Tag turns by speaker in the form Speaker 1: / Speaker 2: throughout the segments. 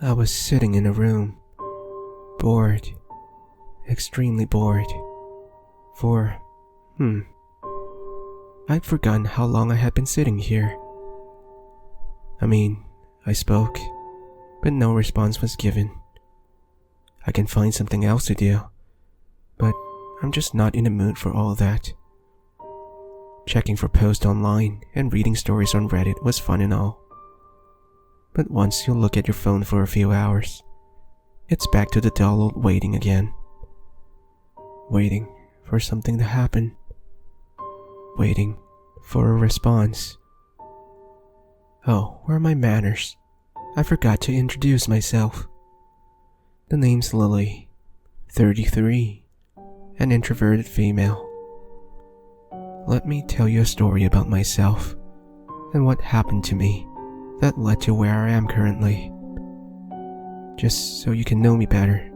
Speaker 1: I was sitting in a room, bored, extremely bored, for, I'd forgotten how long I had been sitting here. I spoke, but no response was given. I can find something else to do, but I'm just not in the mood for all that. Checking for posts online and reading stories on Reddit was fun and all. But once you look at your phone for a few hours, it's back to the dull old waiting again. Waiting for something to happen. Waiting for a response. Oh, where are my manners? I forgot to introduce myself. The name's Lily, 33, an introverted female. Let me tell you a story about myself and what happened to me that led to where I am currently. Just so you can know me better.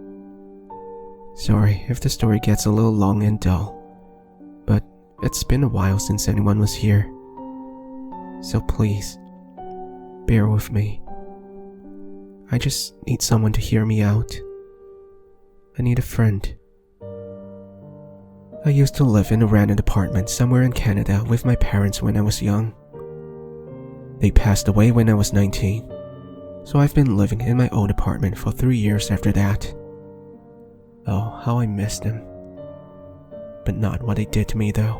Speaker 1: Sorry if the story gets a little long and dull, but it's been a while since anyone was here. So please, bear with me. I just need someone to hear me out. I need a friend. I used to live in a rented apartment somewhere in Canada with my parents when I was young. They passed away when I was 19, so I've been living in my old apartment for 3 years after that. Oh, how I miss them. But not what they did to me though.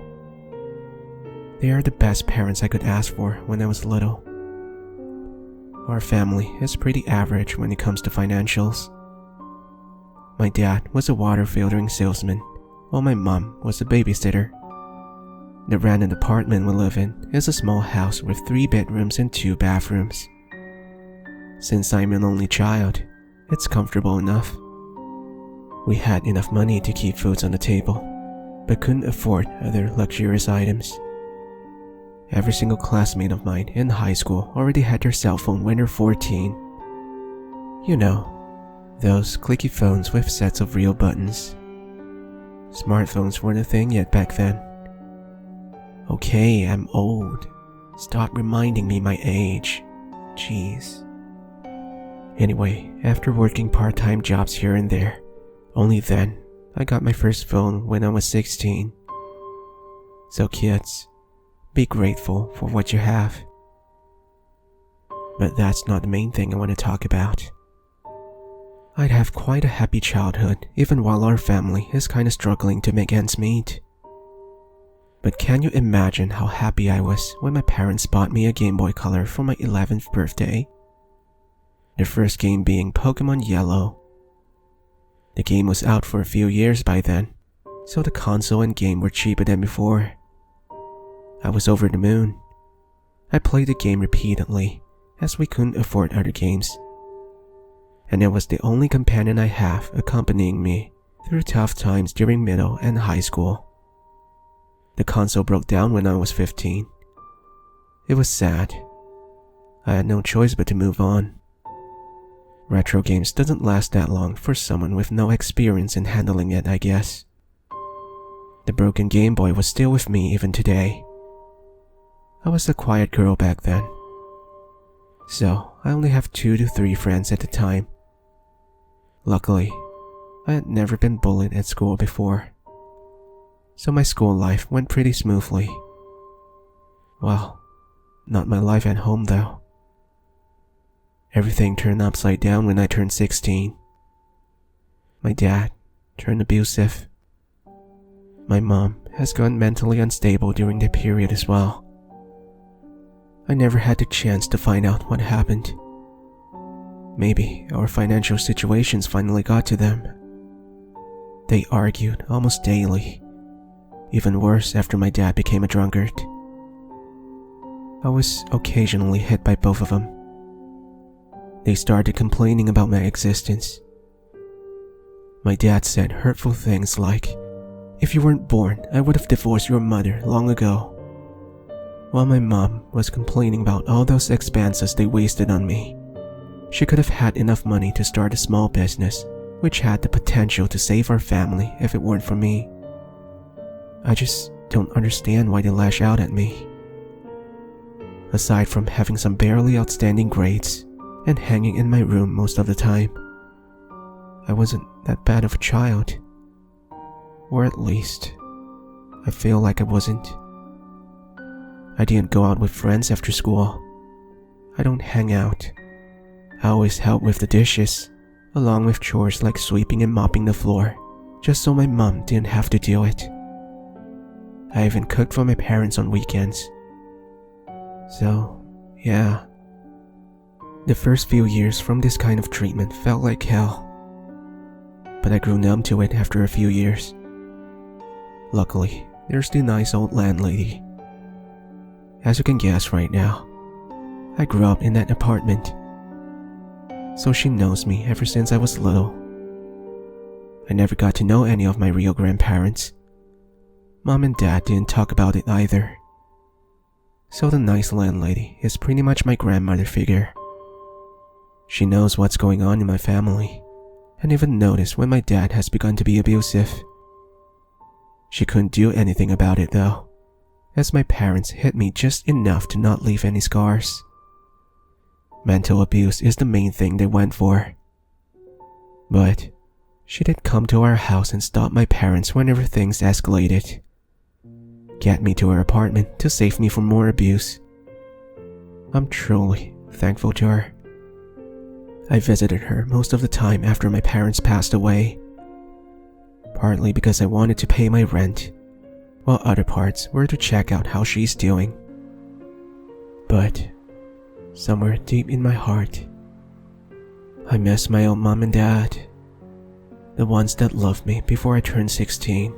Speaker 1: They are the best parents I could ask for when I was little. Our family is pretty average when it comes to financials. My dad was a water filtering salesman, while my mom was a babysitter. The rented apartment we live in is a small house with 3 bedrooms and 2 bathrooms. Since I'm an only child, it's comfortable enough. We had enough money to keep foods on the table, but couldn't afford other luxurious items. Every single classmate of mine in high school already had their cell phone when they're 14. You know, those clicky phones with sets of real buttons. Smartphones weren't a thing yet back then. Okay, I'm old. Stop reminding me my age. Jeez. Anyway, after working part-time jobs here and there, only then I got my first phone when I was 16. So kids, be grateful for what you have. But that's not the main thing I want to talk about. I'd have quite a happy childhood even while our family is kinda struggling to make ends meet. But can you imagine how happy I was when my parents bought me a Game Boy Color for my 11th birthday? The first game being Pokemon Yellow. The game was out for a few years by then, so the console and game were cheaper than before. I was over the moon. I played the game repeatedly, as we couldn't afford other games. And it was the only companion I have accompanying me through tough times during middle and high school. The console broke down when I was 15. It was sad. I had no choice but to move on. Retro games doesn't last that long for someone with no experience in handling it, I guess. The broken Game Boy was still with me even today. I was a quiet girl back then, so I only have 2 to 3 friends at the time. Luckily, I had never been bullied at school before, so my school life went pretty smoothly. Well, not my life at home though. Everything turned upside down when I turned 16. My dad turned abusive. My mom has gone mentally unstable during the period as well. I never had the chance to find out what happened. Maybe our financial situations finally got to them. They argued almost daily, even worse after my dad became a drunkard. I was occasionally hit by both of them. They started complaining about my existence. My dad said hurtful things like, "If you weren't born, I would have divorced your mother long ago." While my mom was complaining about all those expenses they wasted on me. She could have had enough money to start a small business, which had the potential to save our family if it weren't for me. I just don't understand why they lash out at me. Aside from having some barely outstanding grades and hanging in my room most of the time. I wasn't that bad of a child. Or at least, I feel like I wasn't. I didn't go out with friends after school. I don't hang out. I always help with the dishes, along with chores like sweeping and mopping the floor, just so my mom didn't have to do it. I even cooked for my parents on weekends. So, yeah. The first few years from this kind of treatment felt like hell. But I grew numb to it after a few years. Luckily, there's the nice old landlady. As you can guess right now, I grew up in that apartment. So she knows me ever since I was little. I never got to know any of my real grandparents. Mom and Dad didn't talk about it either. So the nice landlady is pretty much my grandmother figure. She knows what's going on in my family, and even noticed when my dad has begun to be abusive. She couldn't do anything about it though, as my parents hit me just enough to not leave any scars. Mental abuse is the main thing they went for. But she did come to our house and stop my parents whenever things escalated. Get me to her apartment to save me from more abuse. I'm truly thankful to her. I visited her most of the time after my parents passed away, partly because I wanted to pay my rent, while other parts were to check out how she's doing. But somewhere deep in my heart, I miss my own mom and dad, the ones that loved me before I turned 16.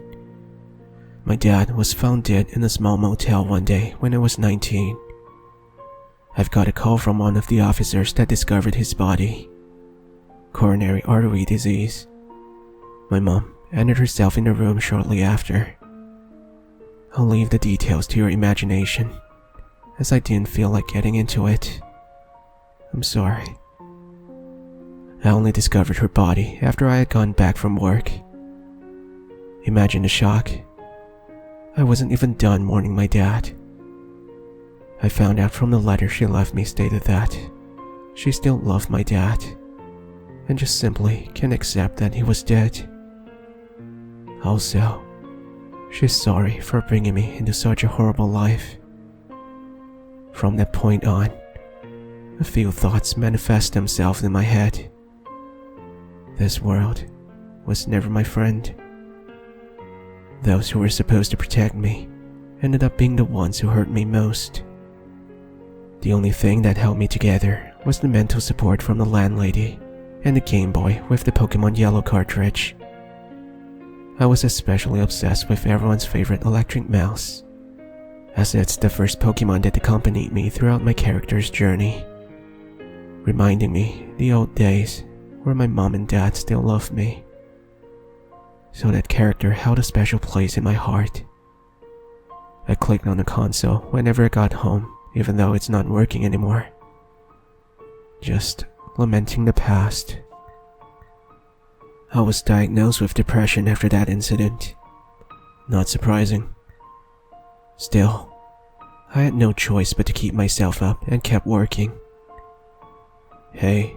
Speaker 1: My dad was found dead in a small motel one day when I was 19. I've got a call from one of the officers that discovered his body. Coronary artery disease. My mom ended herself in the room shortly after. I'll leave the details to your imagination, as I didn't feel like getting into it. I'm sorry. I only discovered her body after I had gone back from work. Imagine the shock. I wasn't even done mourning my dad. I found out from the letter she left me stated that she still loved my dad and just simply can't accept that he was dead. Also, she's sorry for bringing me into such a horrible life. From that point on, a few thoughts manifest themselves in my head. This world was never my friend. Those who were supposed to protect me ended up being the ones who hurt me most. The only thing that held me together was the mental support from the landlady and the Game Boy with the Pokemon Yellow cartridge. I was especially obsessed with everyone's favorite electric mouse, as it's the first Pokemon that accompanied me throughout my character's journey, reminding me the old days where my mom and dad still loved me. So that character held a special place in my heart. I clicked on the console whenever I got home, even though it's not working anymore. Just lamenting the past. I was diagnosed with depression after that incident. Not surprising. Still, I had no choice but to keep myself up and kept working. Hey,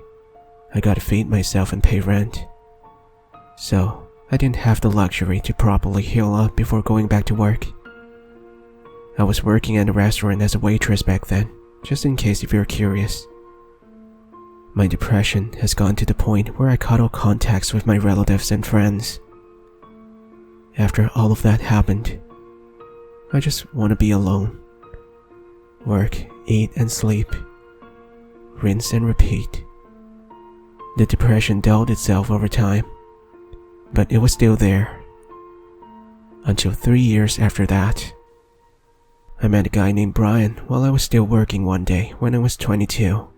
Speaker 1: I gotta feed myself and pay rent. So, I didn't have the luxury to properly heal up before going back to work. I was working at a restaurant as a waitress back then, just in case if you're curious. My depression has gone to the point where I cut all contacts with my relatives and friends. After all of that happened, I just want to be alone. Work, eat and sleep. Rinse and repeat. The depression dulled itself over time, but it was still there. Until 3 years after that. I met a guy named Brian while I was still working one day when I was 22.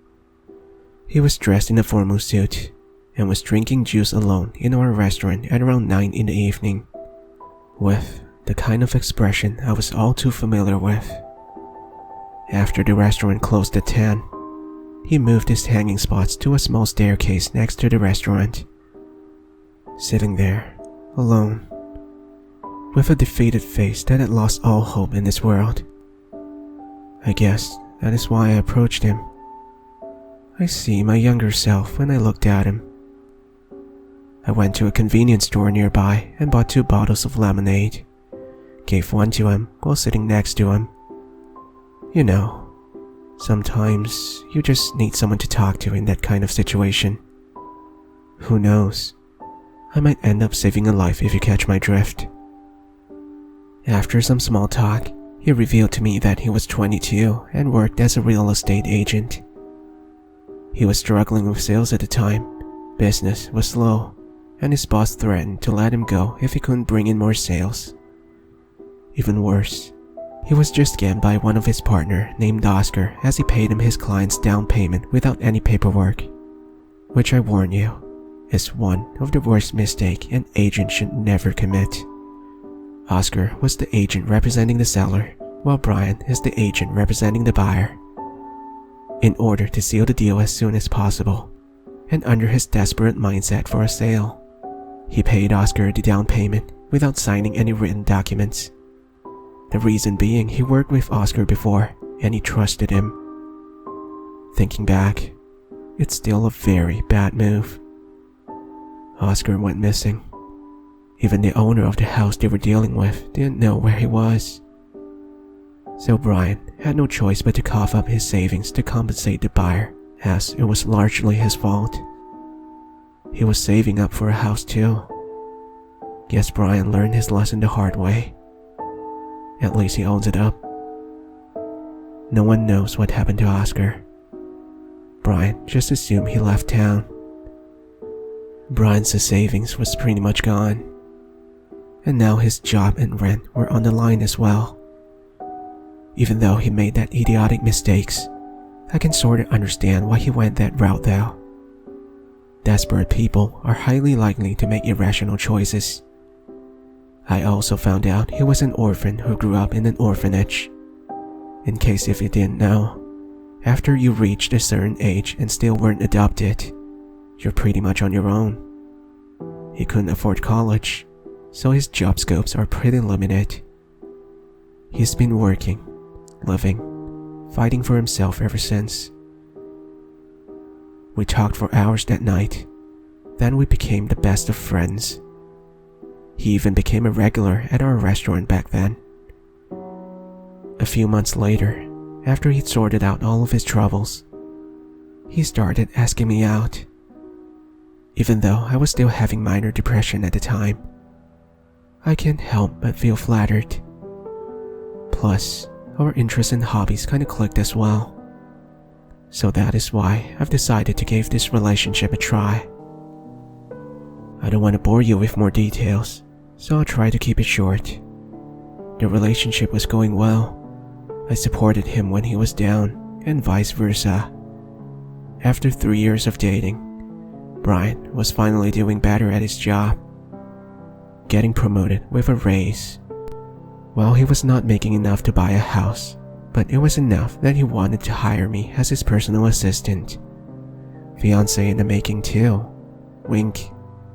Speaker 1: He was dressed in a formal suit and was drinking juice alone in our restaurant at around 9 in the evening, with the kind of expression I was all too familiar with. After the restaurant closed at 10, he moved his hanging spots to a small staircase next to the restaurant. Sitting there, alone, with a defeated face that had lost all hope in this world. I guess that is why I approached him. I see my younger self when I looked at him. I went to a convenience store nearby and bought 2 bottles of lemonade. Gave one to him while sitting next to him. You know, sometimes you just need someone to talk to in that kind of situation. Who knows? I might end up saving a life if you catch my drift. After some small talk, he revealed to me that he was 22 and worked as a real estate agent. He was struggling with sales at the time, business was slow, and his boss threatened to let him go if he couldn't bring in more sales. Even worse, he was just scammed by one of his partners named Oscar as he paid him his client's down payment without any paperwork, which I warn you, is one of the worst mistakes an agent should never commit. Oscar was the agent representing the seller, while Brian is the agent representing the buyer. In order to seal the deal as soon as possible, and under his desperate mindset for a sale, he paid Oscar the down payment without signing any written documents. The reason being he worked with Oscar before and he trusted him. Thinking back, it's still a very bad move. Oscar went missing. Even the owner of the house they were dealing with didn't know where he was. So Brian had no choice but to cough up his savings to compensate the buyer, as it was largely his fault. He was saving up for a house too. Guess Brian learned his lesson the hard way. At least he owns it up. No one knows what happened to Oscar. Brian just assumed he left town. Brian's savings was pretty much gone. And now his job and rent were on the line as well. Even though he made that idiotic mistakes, I can sort of understand why he went that route though. Desperate people are highly likely to make irrational choices. I also found out he was an orphan who grew up in an orphanage. In case if you didn't know, after you reached a certain age and still weren't adopted, you're pretty much on your own. He couldn't afford college, so his job scopes are pretty limited. He's been working, living, fighting for himself ever since. We talked for hours that night, then we became the best of friends. He even became a regular at our restaurant back then. A few months later, after he'd sorted out all of his troubles, he started asking me out. Even though I was still having minor depression at the time, I can't help but feel flattered. Plus, our interests and hobbies kinda clicked as well. So that is why I've decided to give this relationship a try. I don't want to bore you with more details, so I'll try to keep it short. The relationship was going well. I supported him when he was down, and vice versa. After 3 years of dating, Brian was finally doing better at his job, getting promoted with a raise. Well, he was not making enough to buy a house, but it was enough that he wanted to hire me as his personal assistant. Fiancé in the making too. Wink,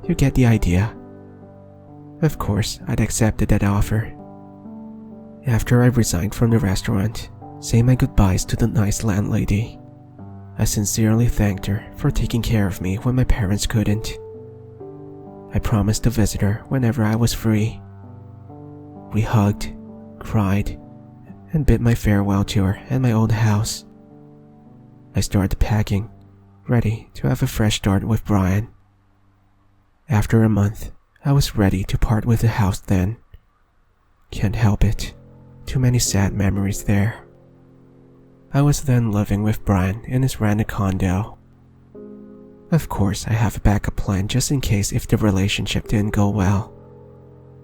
Speaker 1: you get the idea. Of course, I'd accepted that offer. After I resigned from the restaurant, saying my goodbyes to the nice landlady, I sincerely thanked her for taking care of me when my parents couldn't. I promised to visit her whenever I was free. We hugged, cried, and bid my farewell to her and my old house. I started packing, ready to have a fresh start with Brian. After a month, I was ready to part with the house then. Can't help it, too many sad memories there. I was then living with Brian in his rented condo. Of course, I have a backup plan just in case if the relationship didn't go well.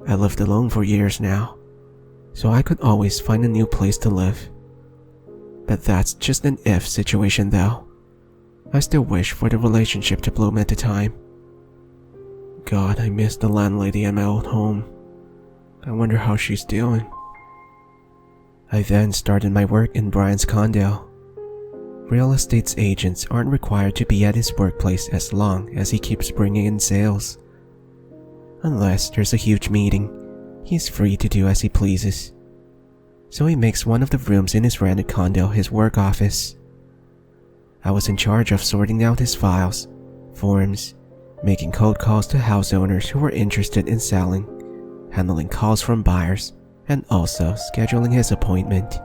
Speaker 1: I lived alone for years now, so I could always find a new place to live. But that's just an if situation though. I still wish for the relationship to bloom at the time. God, I miss the landlady at my old home. I wonder how she's doing. I then started my work in Brian's condo. Real estate agents aren't required to be at his workplace as long as he keeps bringing in sales. Unless there's a huge meeting, he's free to do as he pleases. So he makes one of the rooms in his rented condo his work office. I was in charge of sorting out his files, forms, making cold calls to house owners who were interested in selling, handling calls from buyers, and also scheduling his appointment.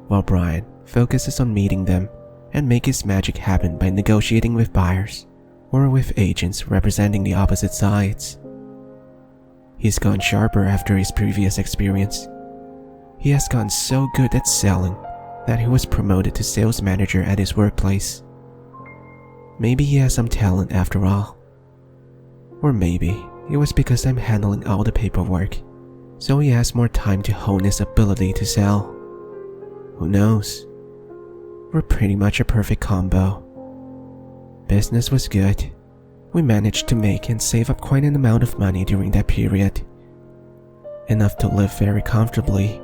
Speaker 1: While Brian focuses on meeting them and make his magic happen by negotiating with buyers or with agents representing the opposite sides. He's gone sharper after his previous experience. He has gotten so good at selling that he was promoted to sales manager at his workplace. Maybe he has some talent after all. Or maybe it was because I'm handling all the paperwork, so he has more time to hone his ability to sell. Who knows? We're pretty much a perfect combo. Business was good. We managed to make and save up quite an amount of money during that period. Enough to live very comfortably,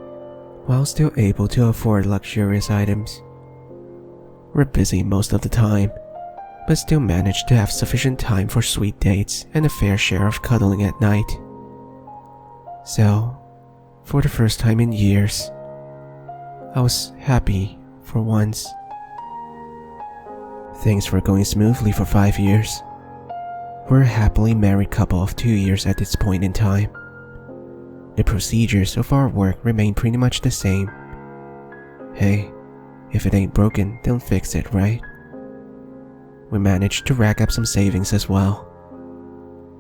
Speaker 1: while still able to afford luxurious items. We're busy most of the time, but still manage to have sufficient time for sweet dates and a fair share of cuddling at night. So, for the first time in years, I was happy for once. Things were going smoothly for 5 years. We're a happily married couple of 2 years at this point in time. The procedures of our work remain pretty much the same. Hey, if it ain't broken, don't fix it, right? We managed to rack up some savings as well.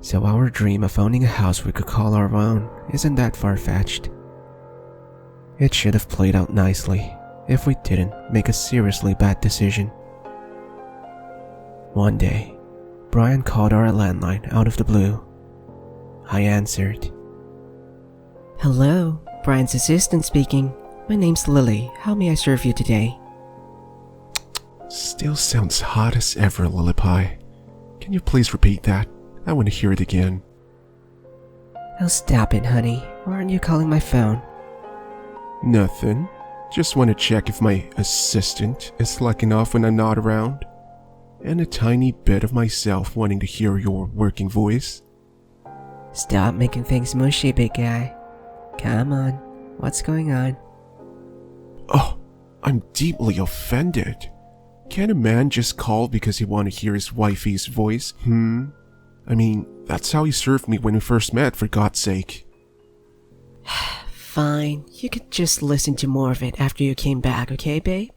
Speaker 1: So our dream of owning a house we could call our own isn't that far-fetched. It should have played out nicely if we didn't make a seriously bad decision. One day, Brian called our landline out of the blue. I answered.
Speaker 2: Hello, Brian's assistant speaking. My name's Lily. How may I serve you today?
Speaker 3: Still sounds hot as ever, Lily Pie. Can you please repeat that? I want to hear it again.
Speaker 2: Oh, stop it, honey. Why aren't you calling my phone?
Speaker 3: Nothing. Just want to check if my assistant is slacking off when I'm not around. And a tiny bit of myself wanting to hear your working voice.
Speaker 2: Stop making things mushy, big guy. Come on, what's going on?
Speaker 3: Oh, I'm deeply offended. Can a man just call because he want to hear his wifey's voice? I mean, that's how he served me when we first met, for God's sake.
Speaker 2: Fine, you could just listen to more of it after you came back, okay, babe?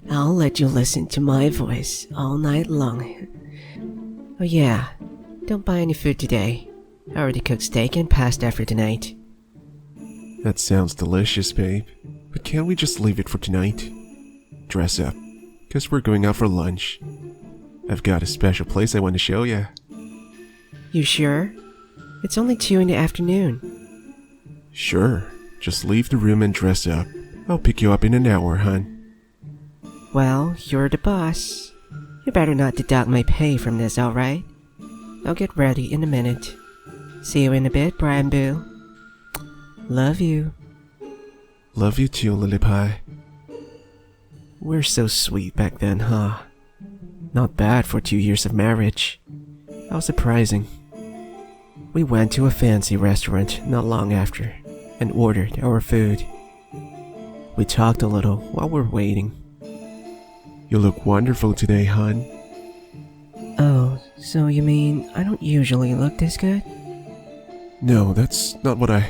Speaker 2: I'll let you listen to my voice all night long. Oh yeah, don't buy any food today. I already cooked steak and pasta for tonight.
Speaker 3: That sounds delicious, babe. But can't we just leave it for tonight? Dress up, because we're going out for lunch. I've got a special place I want to show you.
Speaker 2: You sure? It's only 2 in the afternoon.
Speaker 3: Sure, just leave the room and dress up. I'll pick you up in an hour, hon.
Speaker 2: Well, you're the boss. You better not deduct my pay from this, alright? I'll get ready in a minute. See you in a bit, Brian Boo. Love you.
Speaker 3: Love you too, Lily Pie.
Speaker 1: We're so sweet back then, huh? Not bad for 2 years of marriage. How surprising. We went to a fancy restaurant not long after and ordered our food. We talked a little while we're waiting.
Speaker 3: You look wonderful today, hon.
Speaker 2: Oh, so you mean I don't usually look this good?
Speaker 3: No, that's not what I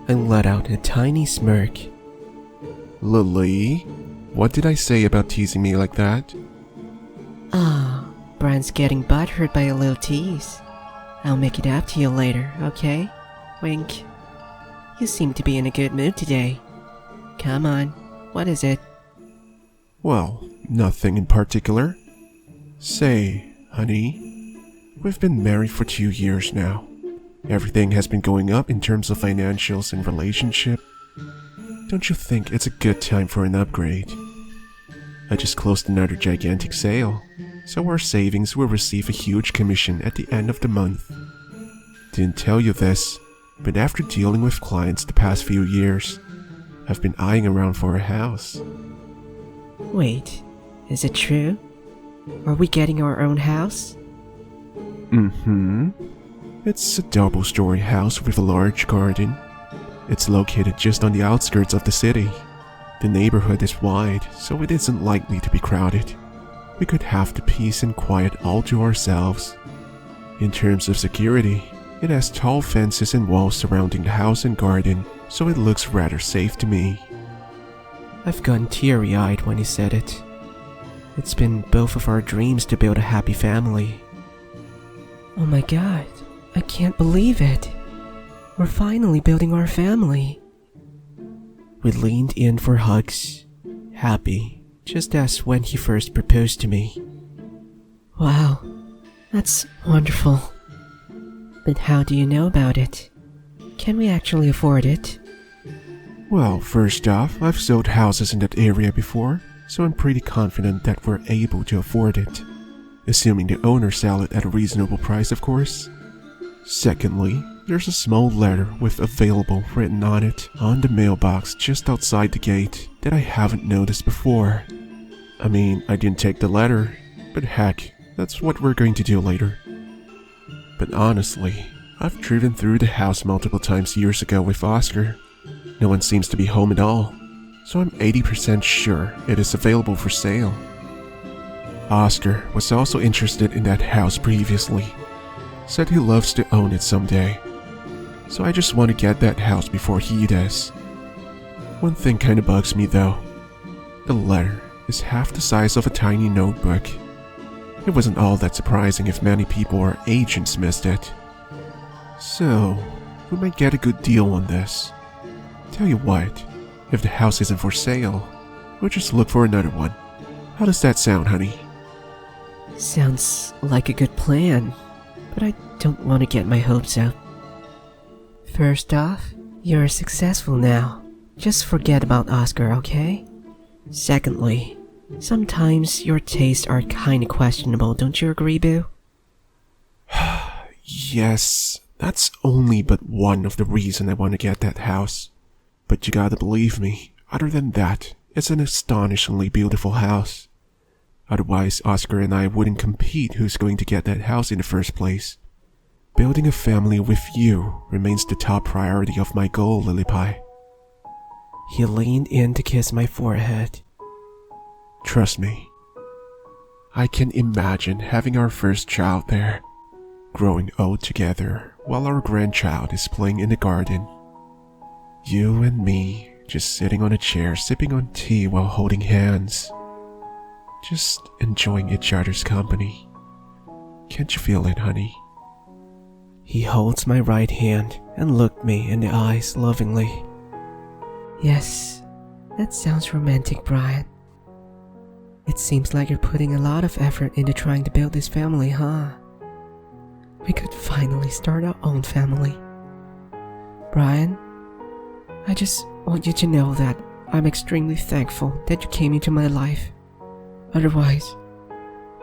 Speaker 1: let out a tiny smirk.
Speaker 3: Lily, what did I say about teasing me like that?
Speaker 2: Brian's getting butthurt by a little tease. I'll make it up to you later, okay? Wink. You seem to be in a good mood today. Come on, what is it?
Speaker 3: Well, nothing in particular. Say, honey, we've been married for 2 years now. Everything has been going up in terms of financials and relationship. Don't you think it's a good time for an upgrade? I just closed another gigantic sale, so our savings will receive a huge commission at the end of the month. Didn't tell you this, but after dealing with clients the past few years, I've been eyeing around for a house.
Speaker 2: Wait, is it true? Are we getting our own house?
Speaker 3: It's a double-story house with a large garden. It's located just on the outskirts of the city. The neighborhood is wide, so it isn't likely to be crowded. We could have the peace and quiet all to ourselves. In terms of security, it has tall fences and walls surrounding the house and garden, so it looks rather safe to me.
Speaker 1: I've gone teary-eyed when he said it. It's been both of our dreams to build a happy family.
Speaker 2: Oh my god, I can't believe it. We're finally building our family.
Speaker 1: We leaned in for hugs, happy, just as when he first proposed to me.
Speaker 2: Wow, that's wonderful. But how do you know about it? Can we actually afford it?
Speaker 3: Well, first off, I've sold houses in that area before, so I'm pretty confident that we're able to afford it. Assuming the owners sell it at a reasonable price, of course. Secondly, there's a small letter with available written on it on the mailbox just outside the gate that I haven't noticed before. I mean, I didn't take the letter, but heck, that's what we're going to do later. But honestly, I've driven through the house multiple times years ago with Oscar. No one seems to be home at all, so I'm 80% sure it is available for sale. Oscar was also interested in that house previously. Said he loves to own it someday. So I just want to get that house before he does. One thing kinda bugs me though. The letter is half the size of a tiny notebook. It wasn't all that surprising if many people or agents missed it. So, we might get a good deal on this. Tell you what, if the house isn't for sale, we'll just look for another one. How does that sound, honey?
Speaker 2: Sounds like a good plan, but I don't want to get my hopes up. First off, you're successful now. Just forget about Oscar, okay? Secondly, sometimes your tastes are kinda questionable, don't you agree, boo?
Speaker 3: Yes, that's only but one of the reasons I want to get that house. But you gotta believe me, other than that, it's an astonishingly beautiful house. Otherwise, Oscar and I wouldn't compete who's going to get that house in the first place. Building a family with you remains the top priority of my goal, Lily Pie.
Speaker 1: He leaned in to kiss my forehead.
Speaker 3: Trust me, I can imagine having our first child there, growing old together while our grandchild is playing in the garden. You and me just sitting on a chair sipping on tea while holding hands. Just enjoying each other's company. Can't you feel it, honey?
Speaker 1: He holds my right hand and looked me in the eyes lovingly.
Speaker 2: Yes, that sounds romantic, Brian. It seems like you're putting a lot of effort into trying to build this family, huh? We could finally start our own family. Brian, I just want you to know that I'm extremely thankful that you came into my life. Otherwise,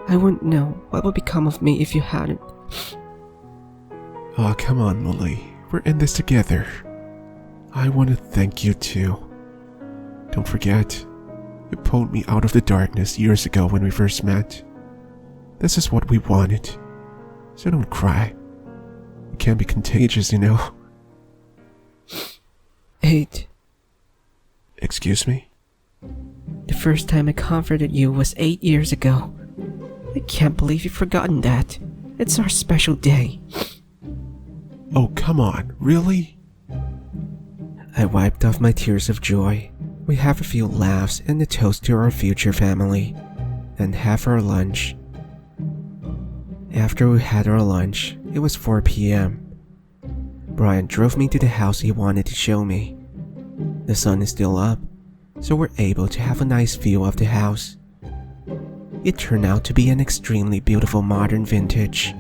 Speaker 2: I wouldn't know what would become of me if you hadn't.
Speaker 3: Aw, come on, Lily. We're in this together. I want to thank you too. Don't forget, you pulled me out of the darkness years ago when we first met. This is what we wanted. So don't cry. It can be contagious, you know.
Speaker 2: 8.
Speaker 3: Excuse me?
Speaker 2: The first time I comforted you was 8 years ago. I can't believe you've forgotten that. It's our special day.
Speaker 3: Oh, come on, really?
Speaker 1: I wiped off my tears of joy. We have a few laughs and a toast to our future family, and have our lunch. After we had our lunch, it was 4 p.m. Brian drove me to the house he wanted to show me. The sun is still up, so we're able to have a nice view of the house. It turned out to be an extremely beautiful modern vintage.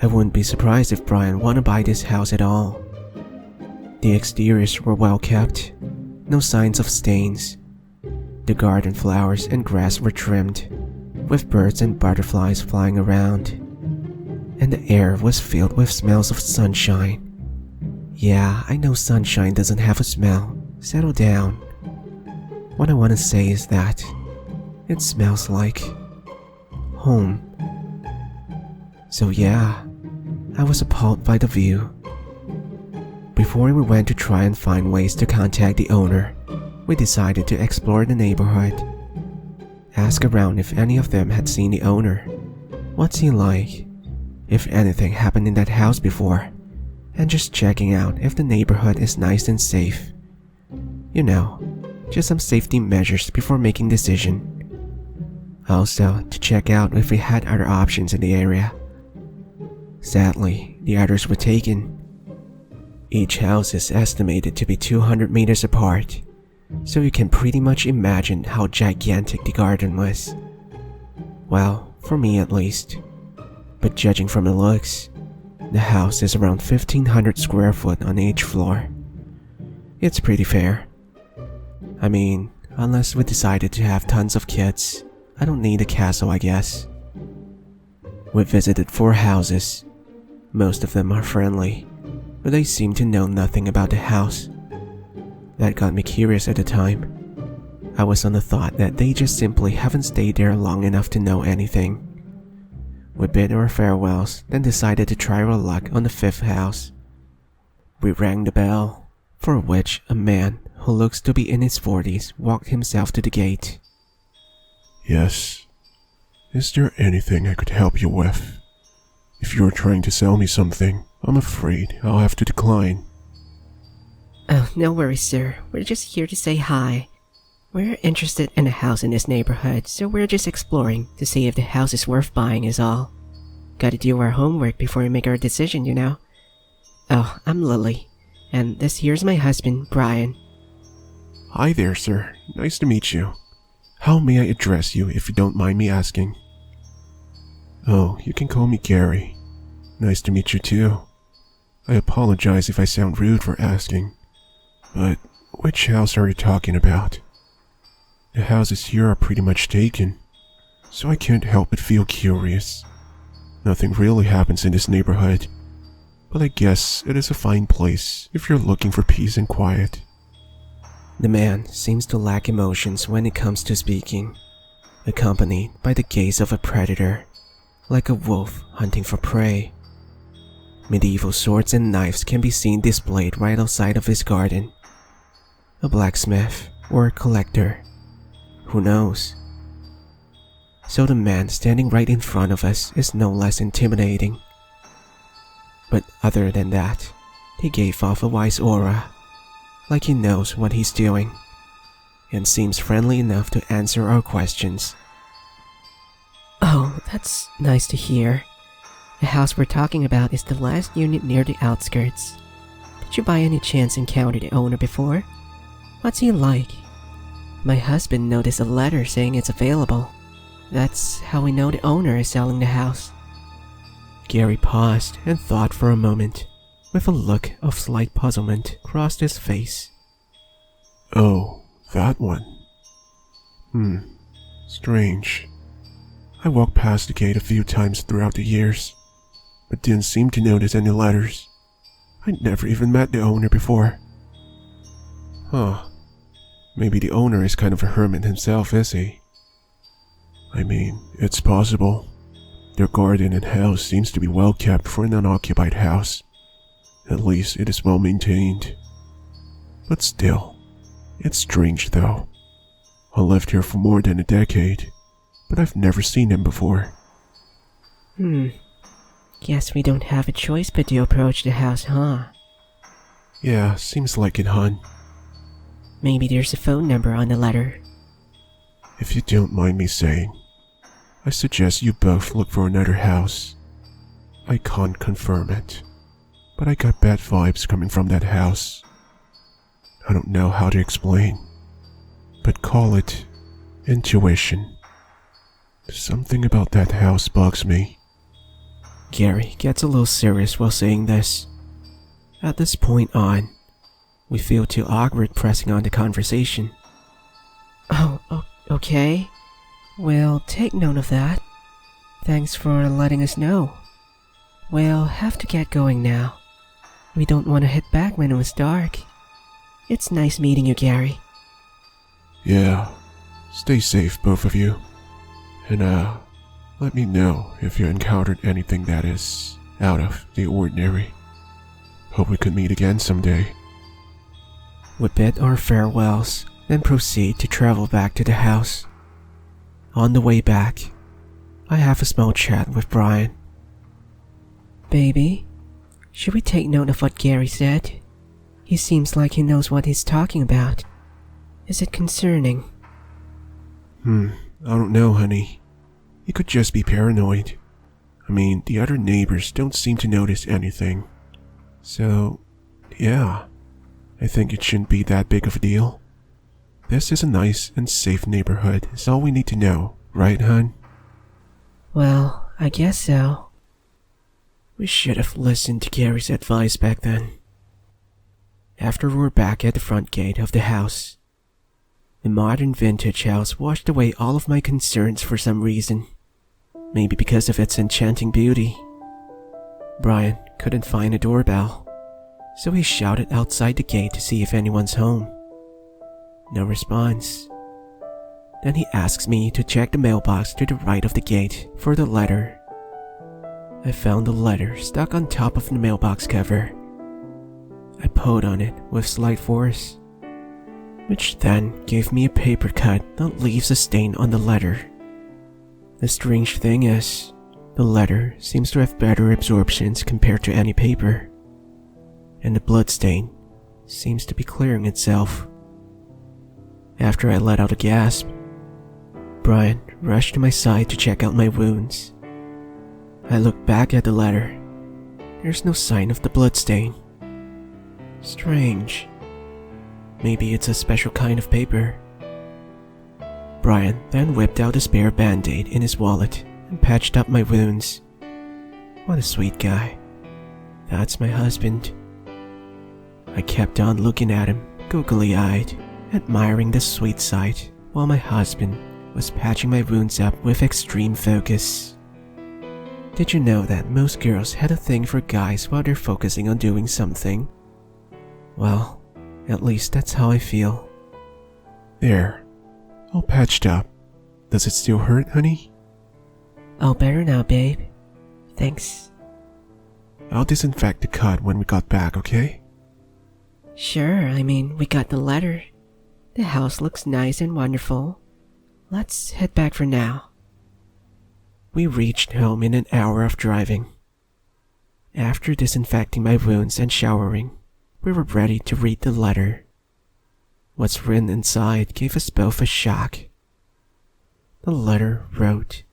Speaker 1: I wouldn't be surprised if Brian wanted to buy this house at all. The exteriors were well kept, no signs of stains. The garden flowers and grass were trimmed, with birds and butterflies flying around. And the air was filled with smells of sunshine. Yeah, I know sunshine doesn't have a smell. Settle down. What I want to say is that it smells like home. So yeah, I was appalled by the view. Before we went to try and find ways to contact the owner, we decided to explore the neighborhood. Ask around if any of them had seen the owner. What's he like? If anything happened in that house before. And just checking out if the neighborhood is nice and safe. You know, just some safety measures before making decision. Also, to check out if we had other options in the area. Sadly, the others were taken. Each house is estimated to be 200 meters apart, so you can pretty much imagine how gigantic the garden was. Well, for me at least. But judging from the looks, the house is around 1,500 square foot on each floor. It's pretty fair. I mean, unless we decided to have tons of kids, I don't need a castle, I guess. We visited 4 houses. Most of them are friendly, but they seem to know nothing about the house. That got me curious at the time. I was on the thought that they just simply haven't stayed there long enough to know anything. We bid our farewells, then decided to try our luck on the 5th house. We rang the bell, for which a man who looks to be in his 40s walked himself to the gate.
Speaker 3: Yes. Is there anything I could help you with? If you're trying to sell me something, I'm afraid I'll have to decline.
Speaker 2: Oh, no worries, sir. We're just here to say hi. We're interested in a house in this neighborhood, so we're just exploring to see if the house is worth buying is all. Gotta do our homework before we make our decision, you know. Oh, I'm Lily, and this here's my husband, Brian.
Speaker 3: Hi there, sir. Nice to meet you. How may I address you if you don't mind me asking? Oh, you can call me Gary. Nice to meet you too. I apologize if I sound rude for asking, but which house are you talking about? The houses here are pretty much taken, so I can't help but feel curious. Nothing really happens in this neighborhood, but I guess it is a fine place if you're looking for peace and quiet.
Speaker 1: The man seems to lack emotions when it comes to speaking, accompanied by the gaze of a predator, like a wolf hunting for prey. Medieval swords and knives can be seen displayed right outside of his garden. A blacksmith or a collector. Who knows? So the man standing right in front of us is no less intimidating. But other than that, he gave off a wise aura, like he knows what he's doing, and seems friendly enough to answer our questions.
Speaker 2: Oh, that's nice to hear. The house we're talking about is the last unit near the outskirts. Did you by any chance encounter the owner before? What's he like? My husband noticed a letter saying it's available. That's how we know the owner is selling the house.
Speaker 1: Gary paused and thought for a moment, with a look of slight puzzlement crossed his face.
Speaker 3: Oh, that one. Strange. I walked past the gate a few times throughout the years, but didn't seem to notice any letters. I'd never even met the owner before. Huh. Maybe the owner is kind of a hermit himself, is he? I mean, it's possible. Their garden and house seems to be well kept for an unoccupied house. At least it is well maintained. But still, it's strange though. I lived here for more than a decade, but I've never seen him before.
Speaker 2: Guess we don't have a choice but to approach the house, huh?
Speaker 3: Yeah, seems like it, hon.
Speaker 2: Maybe there's a phone number on the letter.
Speaker 3: If you don't mind me saying, I suggest you both look for another house. I can't confirm it, but I got bad vibes coming from that house. I don't know how to explain, but call it intuition. Something about that house bugs me.
Speaker 1: Gary gets a little serious while saying this. At this point on, we feel too awkward pressing on the conversation.
Speaker 2: Oh, okay. We'll take note of that. Thanks for letting us know. We'll have to get going now. We don't want to head back when it was dark. It's nice meeting you, Gary.
Speaker 3: Yeah, stay safe, both of you. And let me know if you encountered anything that is out of the ordinary. Hope we could meet again someday.
Speaker 1: We bid our farewells then proceed to travel back to the house. On the way back, I have a small chat with Brian.
Speaker 2: Baby, should we take note of what Gary said? He seems like he knows what he's talking about. Is it concerning?
Speaker 3: I don't know, honey. He could just be paranoid. I mean, the other neighbors don't seem to notice anything. So, yeah, I think it shouldn't be that big of a deal. This is a nice and safe neighborhood, is all we need to know, right, hun?
Speaker 2: Well, I guess so.
Speaker 1: We should have listened to Gary's advice back then. After we were back at the front gate of the house, the modern vintage house washed away all of my concerns for some reason. Maybe because of its enchanting beauty. Brian couldn't find a doorbell, so he shouted outside the gate to see if anyone's home. No response. Then he asks me to check the mailbox to the right of the gate for the letter. I found the letter stuck on top of the mailbox cover. I pulled on it with slight force, which then gave me a paper cut that leaves a stain on the letter. The strange thing is, the letter seems to have better absorptions compared to any paper, and the bloodstain seems to be clearing itself. After I let out a gasp, Brian rushed to my side to check out my wounds. I looked back at the letter. There's no sign of the bloodstain. Strange. Maybe it's a special kind of paper. Brian then whipped out a spare band-aid in his wallet and patched up my wounds. What a sweet guy. That's my husband. I kept on looking at him, googly-eyed, admiring the sweet sight, while my husband was patching my wounds up with extreme focus. Did you know that most girls had a thing for guys while they're focusing on doing something? Well, at least that's how I feel.
Speaker 3: There. All patched up. Does it still hurt, honey?
Speaker 2: All better now, babe. Thanks.
Speaker 3: I'll disinfect the cut when we got back, okay?
Speaker 2: Sure, I mean, we got the letter. The house looks nice and wonderful. Let's head back for now.
Speaker 1: We reached home in an hour of driving. After disinfecting my wounds and showering, we were ready to read the letter. What's written inside gave us both a shock. The letter wrote,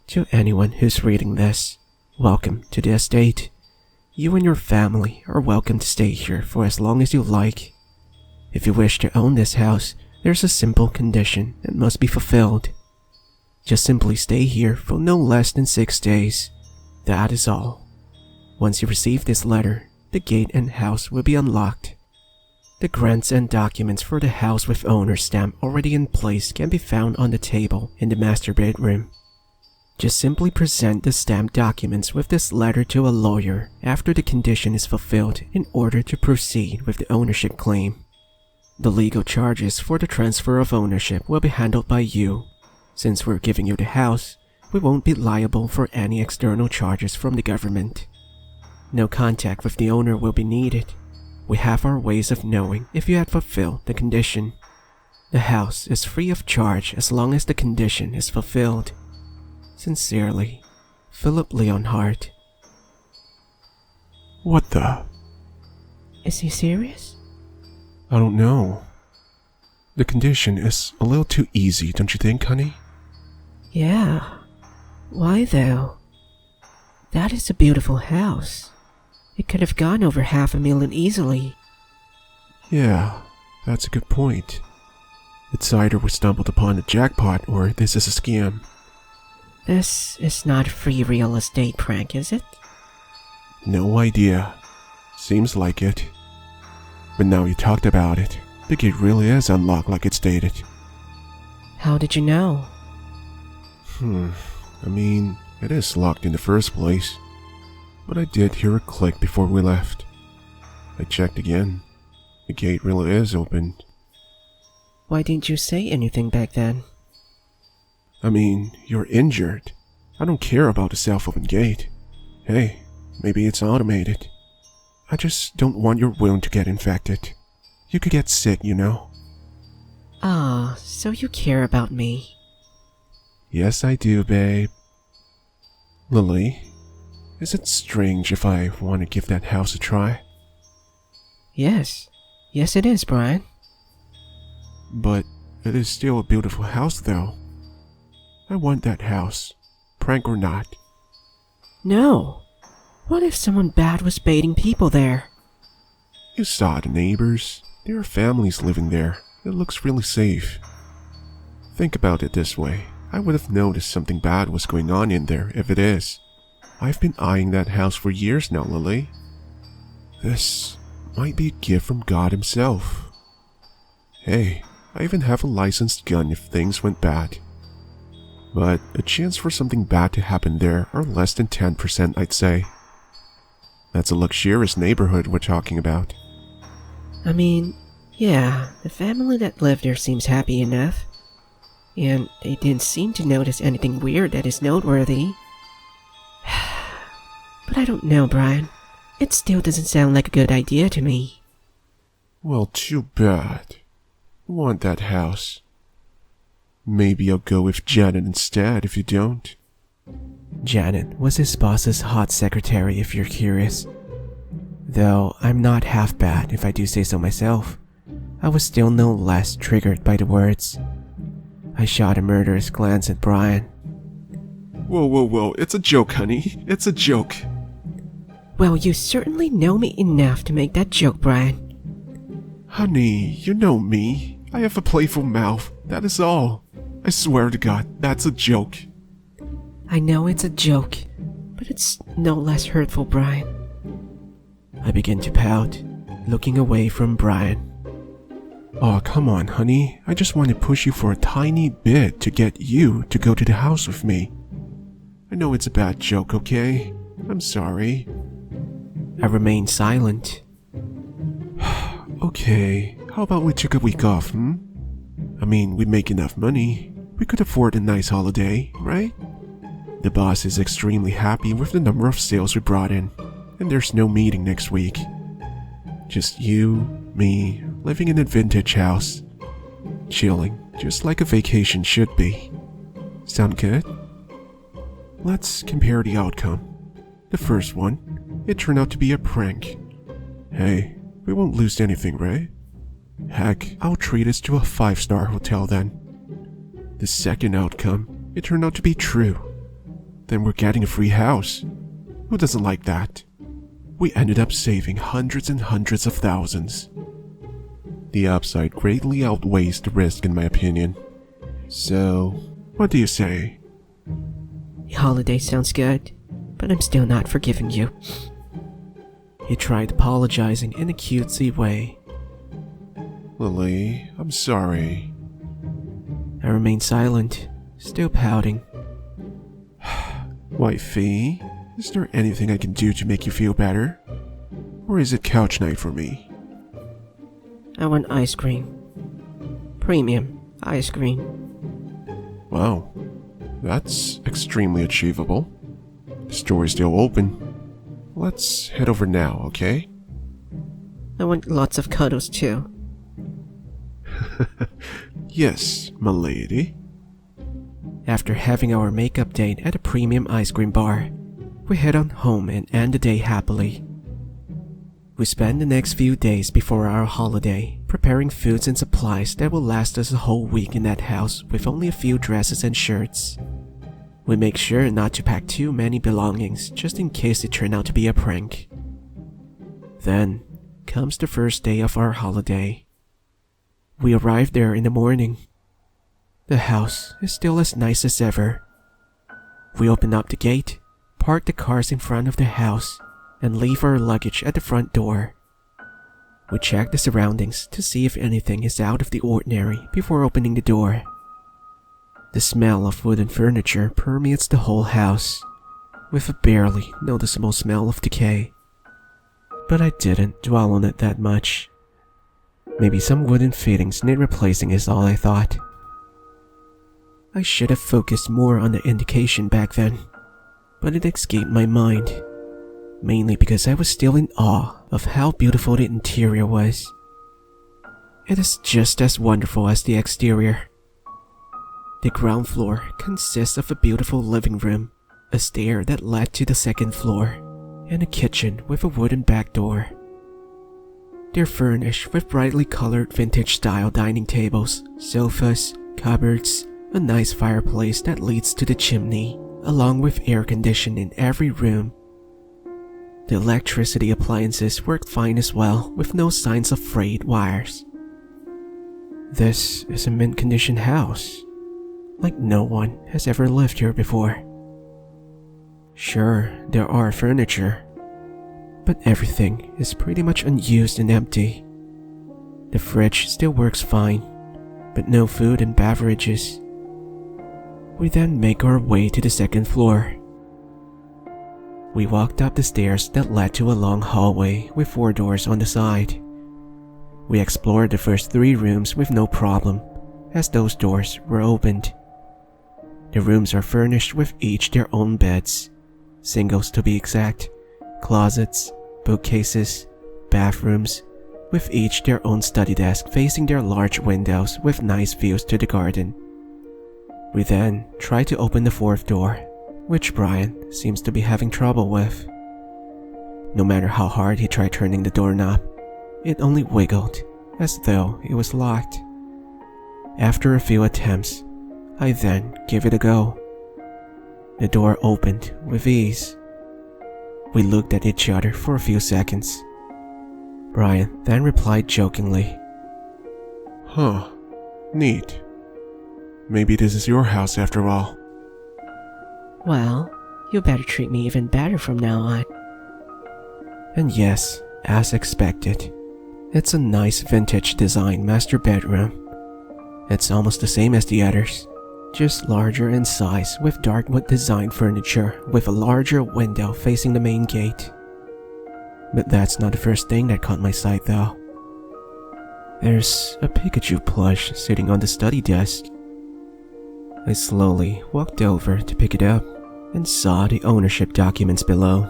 Speaker 1: "To anyone who's reading this, welcome to the estate. You and your family are welcome to stay here for as long as you like. If you wish to own this house, there's a simple condition that must be fulfilled. Just simply stay here for no less than 6 days. That is all. Once you receive this letter, the gate and house will be unlocked. The grants and documents for the house with owner's stamp already in place can be found on the table in the master bedroom. Just simply present the stamped documents with this letter to a lawyer after the condition is fulfilled in order to proceed with the ownership claim. The legal charges for the transfer of ownership will be handled by you. Since we're giving you the house, we won't be liable for any external charges from the government. No contact with the owner will be needed. We have our ways of knowing if you had fulfilled the condition. The house is free of charge as long as the condition is fulfilled. Sincerely, Philip Leonhardt."
Speaker 3: What the?
Speaker 2: Is he serious?
Speaker 3: I don't know. The condition is a little too easy, don't you think, honey?
Speaker 2: Yeah. Why though? That is a beautiful house. It could have gone over $500,000 easily.
Speaker 3: Yeah, that's a good point. It's either we stumbled upon the jackpot or this is a scam.
Speaker 2: This is not a free real estate prank, is it?
Speaker 3: No idea. Seems like it. But now you talked about it, the gate really is unlocked like it stated.
Speaker 2: How did you know?
Speaker 3: I mean, it is locked in the first place. But I did hear a click before we left. I checked again. The gate really is opened.
Speaker 2: Why didn't you say anything back then?
Speaker 3: I mean, you're injured. I don't care about the self-open gate. Hey, maybe it's automated. I just don't want your wound to get infected. You could get sick, you know.
Speaker 2: Ah, so you care about me.
Speaker 3: Yes, I do, babe. Lily, is it strange if I want to give that house a try?
Speaker 2: Yes. Yes, it is, Brian.
Speaker 3: But it is still a beautiful house, though. I want that house, prank or not.
Speaker 2: No. What if someone bad was baiting people there?
Speaker 3: You saw the neighbors. There are families living there. It looks really safe. Think about it this way. I would have noticed something bad was going on in there if it is. I've been eyeing that house for years now, Lily. This might be a gift from God himself. Hey, I even have a licensed gun if things went bad. But the chance for something bad to happen there are less than 10%, I'd say. That's a luxurious neighborhood we're talking about.
Speaker 2: I mean, yeah, the family that lived there seems happy enough. And they didn't seem to notice anything weird that is noteworthy. But I don't know, Brian. It still doesn't sound like a good idea to me.
Speaker 3: Well, too bad. I want that house. Maybe I'll go with Janet instead if you don't.
Speaker 1: Janet was his boss's hot secretary, if you're curious. Though I'm not half bad, if I do say so myself. I was still no less triggered by the words. I shot a murderous glance at Brian.
Speaker 3: Whoa, it's a joke, honey. It's a joke.
Speaker 2: Well, you certainly know me enough to make that joke, Brian.
Speaker 3: Honey, you know me. I have a playful mouth, that is all. I swear to God, that's a joke.
Speaker 2: I know it's a joke, but it's no less hurtful, Brian.
Speaker 1: I begin to pout, looking away from Brian.
Speaker 3: Oh, come on, honey. I just want to push you for a tiny bit to get you to go to the house with me. I know it's a bad joke, okay? I'm sorry.
Speaker 1: I remain silent.
Speaker 3: Okay, how about we took a week off, I mean, we make enough money. We could afford a nice holiday, right? The boss is extremely happy with the number of sales we brought in, and there's no meeting next week. Just you, me, living in a vintage house. Chilling, just like a vacation should be. Sound good? Let's compare the outcome. The first one, it turned out to be a prank. Hey, we won't lose anything, right? Heck, I'll treat us to a 5-star hotel then. The second outcome, it turned out to be true. Then we're getting a free house. Who doesn't like that? We ended up saving hundreds and hundreds of thousands. The upside greatly outweighs the risk in my opinion. So, what do you say?
Speaker 2: The holiday sounds good, but I'm still not forgiving you.
Speaker 1: He tried apologizing in a cutesy way.
Speaker 3: Lily, I'm sorry.
Speaker 1: I remained silent, still pouting.
Speaker 3: Wifey, is there anything I can do to make you feel better? Or is it couch night for me?
Speaker 2: I want ice cream. Premium ice cream.
Speaker 3: Wow, that's extremely achievable. The store is still open. Let's head over now, okay?
Speaker 2: I want lots of cuddles too.
Speaker 3: Yes, my lady.
Speaker 1: After having our makeup date at a premium ice cream bar, we head on home and end the day happily. We spend the next few days before our holiday preparing foods and supplies that will last us a whole week in that house with only a few dresses and shirts. We make sure not to pack too many belongings just in case they turn out to be a prank. Then comes the first day of our holiday. We arrive there in the morning. The house is still as nice as ever. We open up the gate, park the cars in front of the house, and leave our luggage at the front door. We check the surroundings to see if anything is out of the ordinary before opening the door. The smell of wooden furniture permeates the whole house, with a barely noticeable smell of decay. But I didn't dwell on it that much. Maybe some wooden fittings need replacing is all I thought. I should have focused more on the indication back then, but it escaped my mind, mainly because I was still in awe of how beautiful the interior was. it is just as wonderful as the exterior. The ground floor consists of a beautiful living room, a stair that led to the second floor, and a kitchen with a wooden back door. They're furnished with brightly colored vintage-style dining tables, sofas, cupboards, a nice fireplace that leads to the chimney, along with air conditioning in every room. The electricity appliances work fine as well, with no signs of frayed wires. This is a mint-condition house, like no one has ever lived here before. Sure, there are furniture, but everything is pretty much unused and empty. The fridge still works fine, but no food and beverages. We then make our way to the second floor. We walked up the stairs that led to a long hallway with 4 doors on the side. We explored the first 3 rooms with no problem, as those doors were opened. The rooms are furnished with each their own beds, singles to be exact, closets, bookcases, bathrooms, with each their own study desk facing their large windows with nice views to the garden. We then tried to open the 4th door, which Brian seems to be having trouble with. No matter how hard he tried turning the doorknob, it only wiggled, as though it was locked. After a few attempts, I then gave it a go. The door opened with ease. We looked at each other for a few seconds. Brian then replied jokingly,
Speaker 3: Huh, neat. Maybe this is your house after all.
Speaker 2: Well, you better treat me even better from now on.
Speaker 1: And yes, as expected, it's a nice vintage design master bedroom. It's almost the same as the others, just larger in size with dark wood design furniture with a larger window facing the main gate. But that's not the first thing that caught my sight though. There's a Pikachu plush sitting on the study desk. I slowly walked over to pick it up and saw the ownership documents below.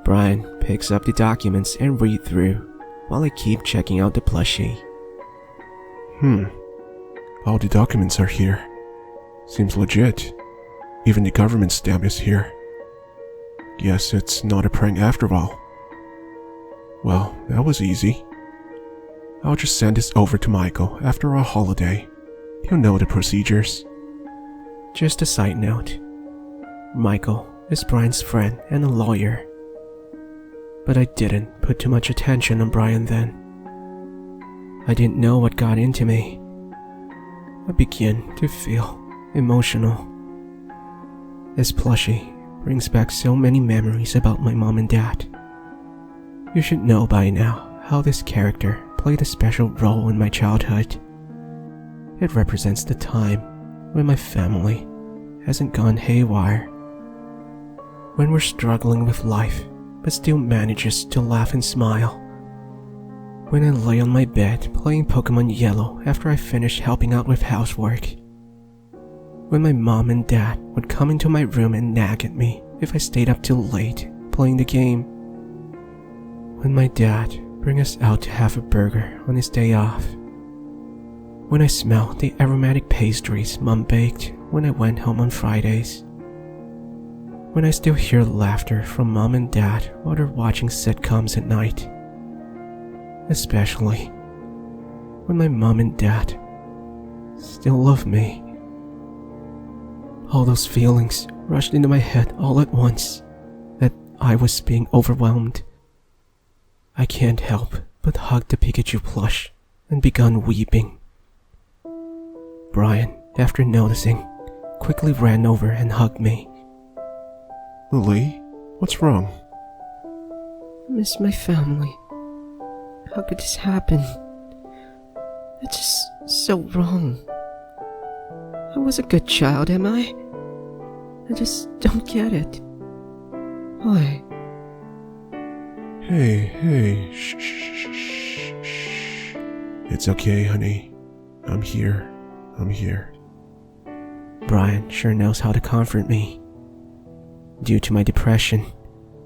Speaker 1: Brian picks up the documents and read through while I keep checking out the plushie.
Speaker 3: All the documents are here. Seems legit. Even the government stamp is here. Guess it's not a prank after all. Well, that was easy. I'll just send this over to Michael after our holiday. He'll know the procedures.
Speaker 1: Just a side note, Michael is Brian's friend and a lawyer. But I didn't put too much attention on Brian then. I didn't know what got into me. I began to feel emotional. This plushie brings back so many memories about my mom and dad. You should know by now how this character played a special role in my childhood. It represents the time when my family hasn't gone haywire. When we're struggling with life but still manages to laugh and smile. When I lay on my bed playing Pokemon Yellow after I finished helping out with housework. When my mom and dad would come into my room and nag at me if I stayed up too late playing the game. When my dad bring us out to have a burger on his day off. When I smell the aromatic pastries Mom baked when I went home on Fridays. When I still hear laughter from Mom and Dad while they're watching sitcoms at night. Especially when my Mom and Dad still love me. All those feelings rushed into my head all at once, that I was being overwhelmed. I can't help but hug the Pikachu plush and begun weeping. Brian, after noticing, quickly ran over and hugged me.
Speaker 3: Lily, what's wrong?
Speaker 2: I miss my family. How could this happen? It's just so wrong. I was a good child, am I? I just don't get it. Why?
Speaker 3: Hey, shh. It's okay, honey. I'm here.
Speaker 1: Brian sure knows how to comfort me. Due to my depression,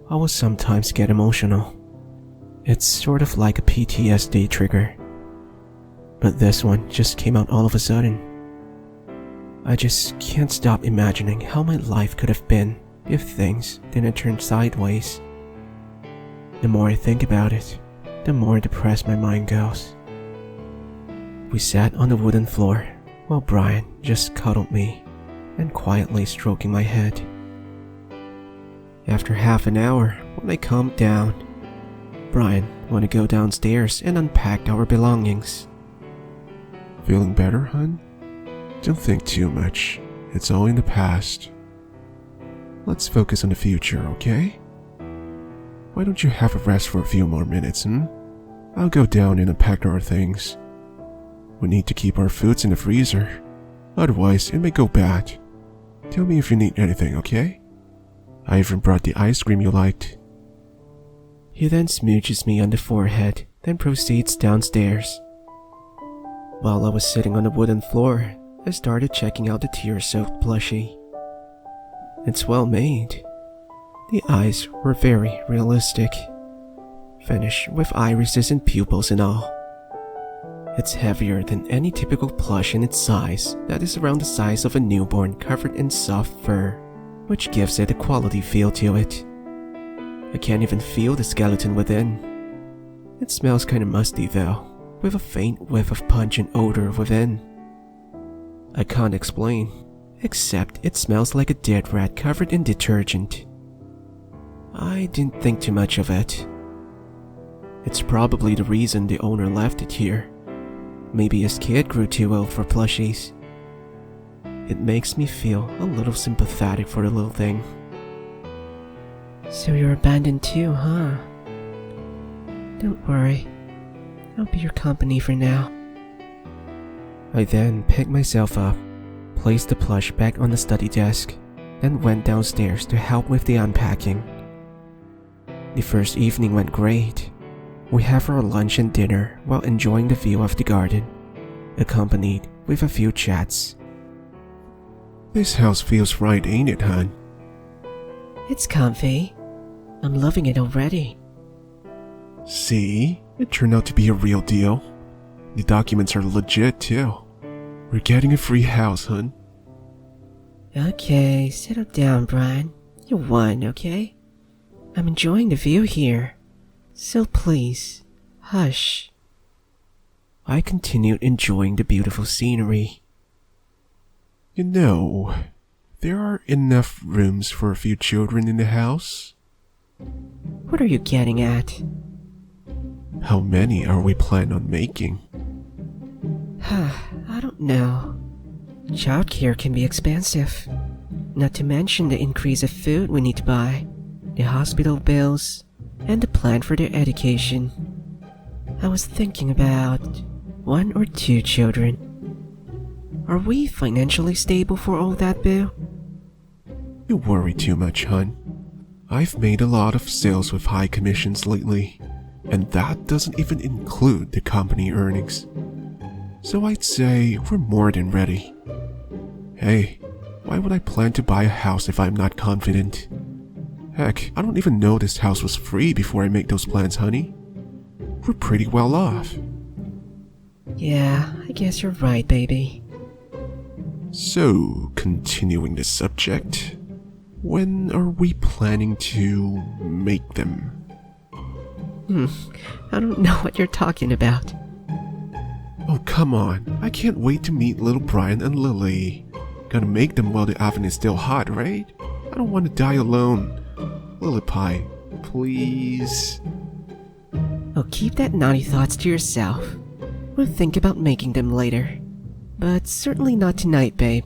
Speaker 1: I will sometimes get emotional. It's sort of like a PTSD trigger. but this one just came out all of a sudden. I just can't stop imagining how my life could have been if things didn't turn sideways. The more I think about it, the more depressed my mind goes. We sat on the wooden floor while Brian just cuddled me and quietly stroking my head. After half an hour, when I calmed down, Brian wanted to go downstairs and unpack our belongings.
Speaker 3: Feeling better, hun? Don't think too much. It's all in the past. Let's focus on the future, okay? Why don't you have a rest for a few more minutes, I'll go down and unpack our things. We need to keep our foods in the freezer. Otherwise, it may go bad. Tell me if you need anything, okay? I even brought the ice cream you liked.
Speaker 1: He then smooches me on the forehead, then proceeds downstairs. While I was sitting on the wooden floor, I started checking out the tear-soaked plushie. It's well made. The eyes were very realistic, finished with irises and pupils and all. It's heavier than any typical plush in its size that is around the size of a newborn covered in soft fur, which gives it a quality feel to it. I can't even feel the skeleton within. It smells kinda musty though, with a faint whiff of pungent odor within. I can't explain, except it smells like a dead rat covered in detergent. I didn't think too much of it. It's probably the reason the owner left it here. Maybe his kid grew too old for plushies. It makes me feel a little sympathetic for the little thing.
Speaker 2: So you're abandoned too, huh? Don't worry. I'll be your company for now.
Speaker 1: I then picked myself up, placed the plush back on the study desk, then went downstairs to help with the unpacking. The first evening went great. We have our lunch and dinner while enjoying the view of the garden, accompanied with a few chats.
Speaker 3: This house feels right, ain't it, hun?
Speaker 2: It's comfy. I'm loving it already.
Speaker 3: See? It turned out to be a real deal. The documents are legit, too. We're getting a free house, hun.
Speaker 2: Okay, settle down, Brian. You won, okay? I'm enjoying the view here. So please, hush.
Speaker 1: I continued enjoying the beautiful scenery.
Speaker 3: You know, there are enough rooms for a few children in the house.
Speaker 2: What are you getting at?
Speaker 3: How many are we planning on making?
Speaker 2: I don't know. Childcare can be expensive. Not to mention the increase of food we need to buy, the hospital bills, and the plan for their education. I was thinking about 1 or 2 children. Are we financially stable for all that, Boo?
Speaker 3: You worry too much, hun. I've made a lot of sales with high commissions lately, and that doesn't even include the company earnings. So I'd say we're more than ready. Hey, why would I plan to buy a house if I'm not confident? Heck, I don't even know this house was free before I make those plans, honey. We're pretty well off.
Speaker 2: Yeah, I guess you're right, baby.
Speaker 3: So, continuing this subject, when are we planning to make them?
Speaker 2: I don't know what you're talking about.
Speaker 3: Oh, come on. I can't wait to meet little Brian and Lily. Gotta make them while the oven is still hot, right? I don't want to die alone. Lily Pie, please.
Speaker 2: Oh, keep that naughty thoughts to yourself. We'll think about making them later. But certainly not tonight, babe.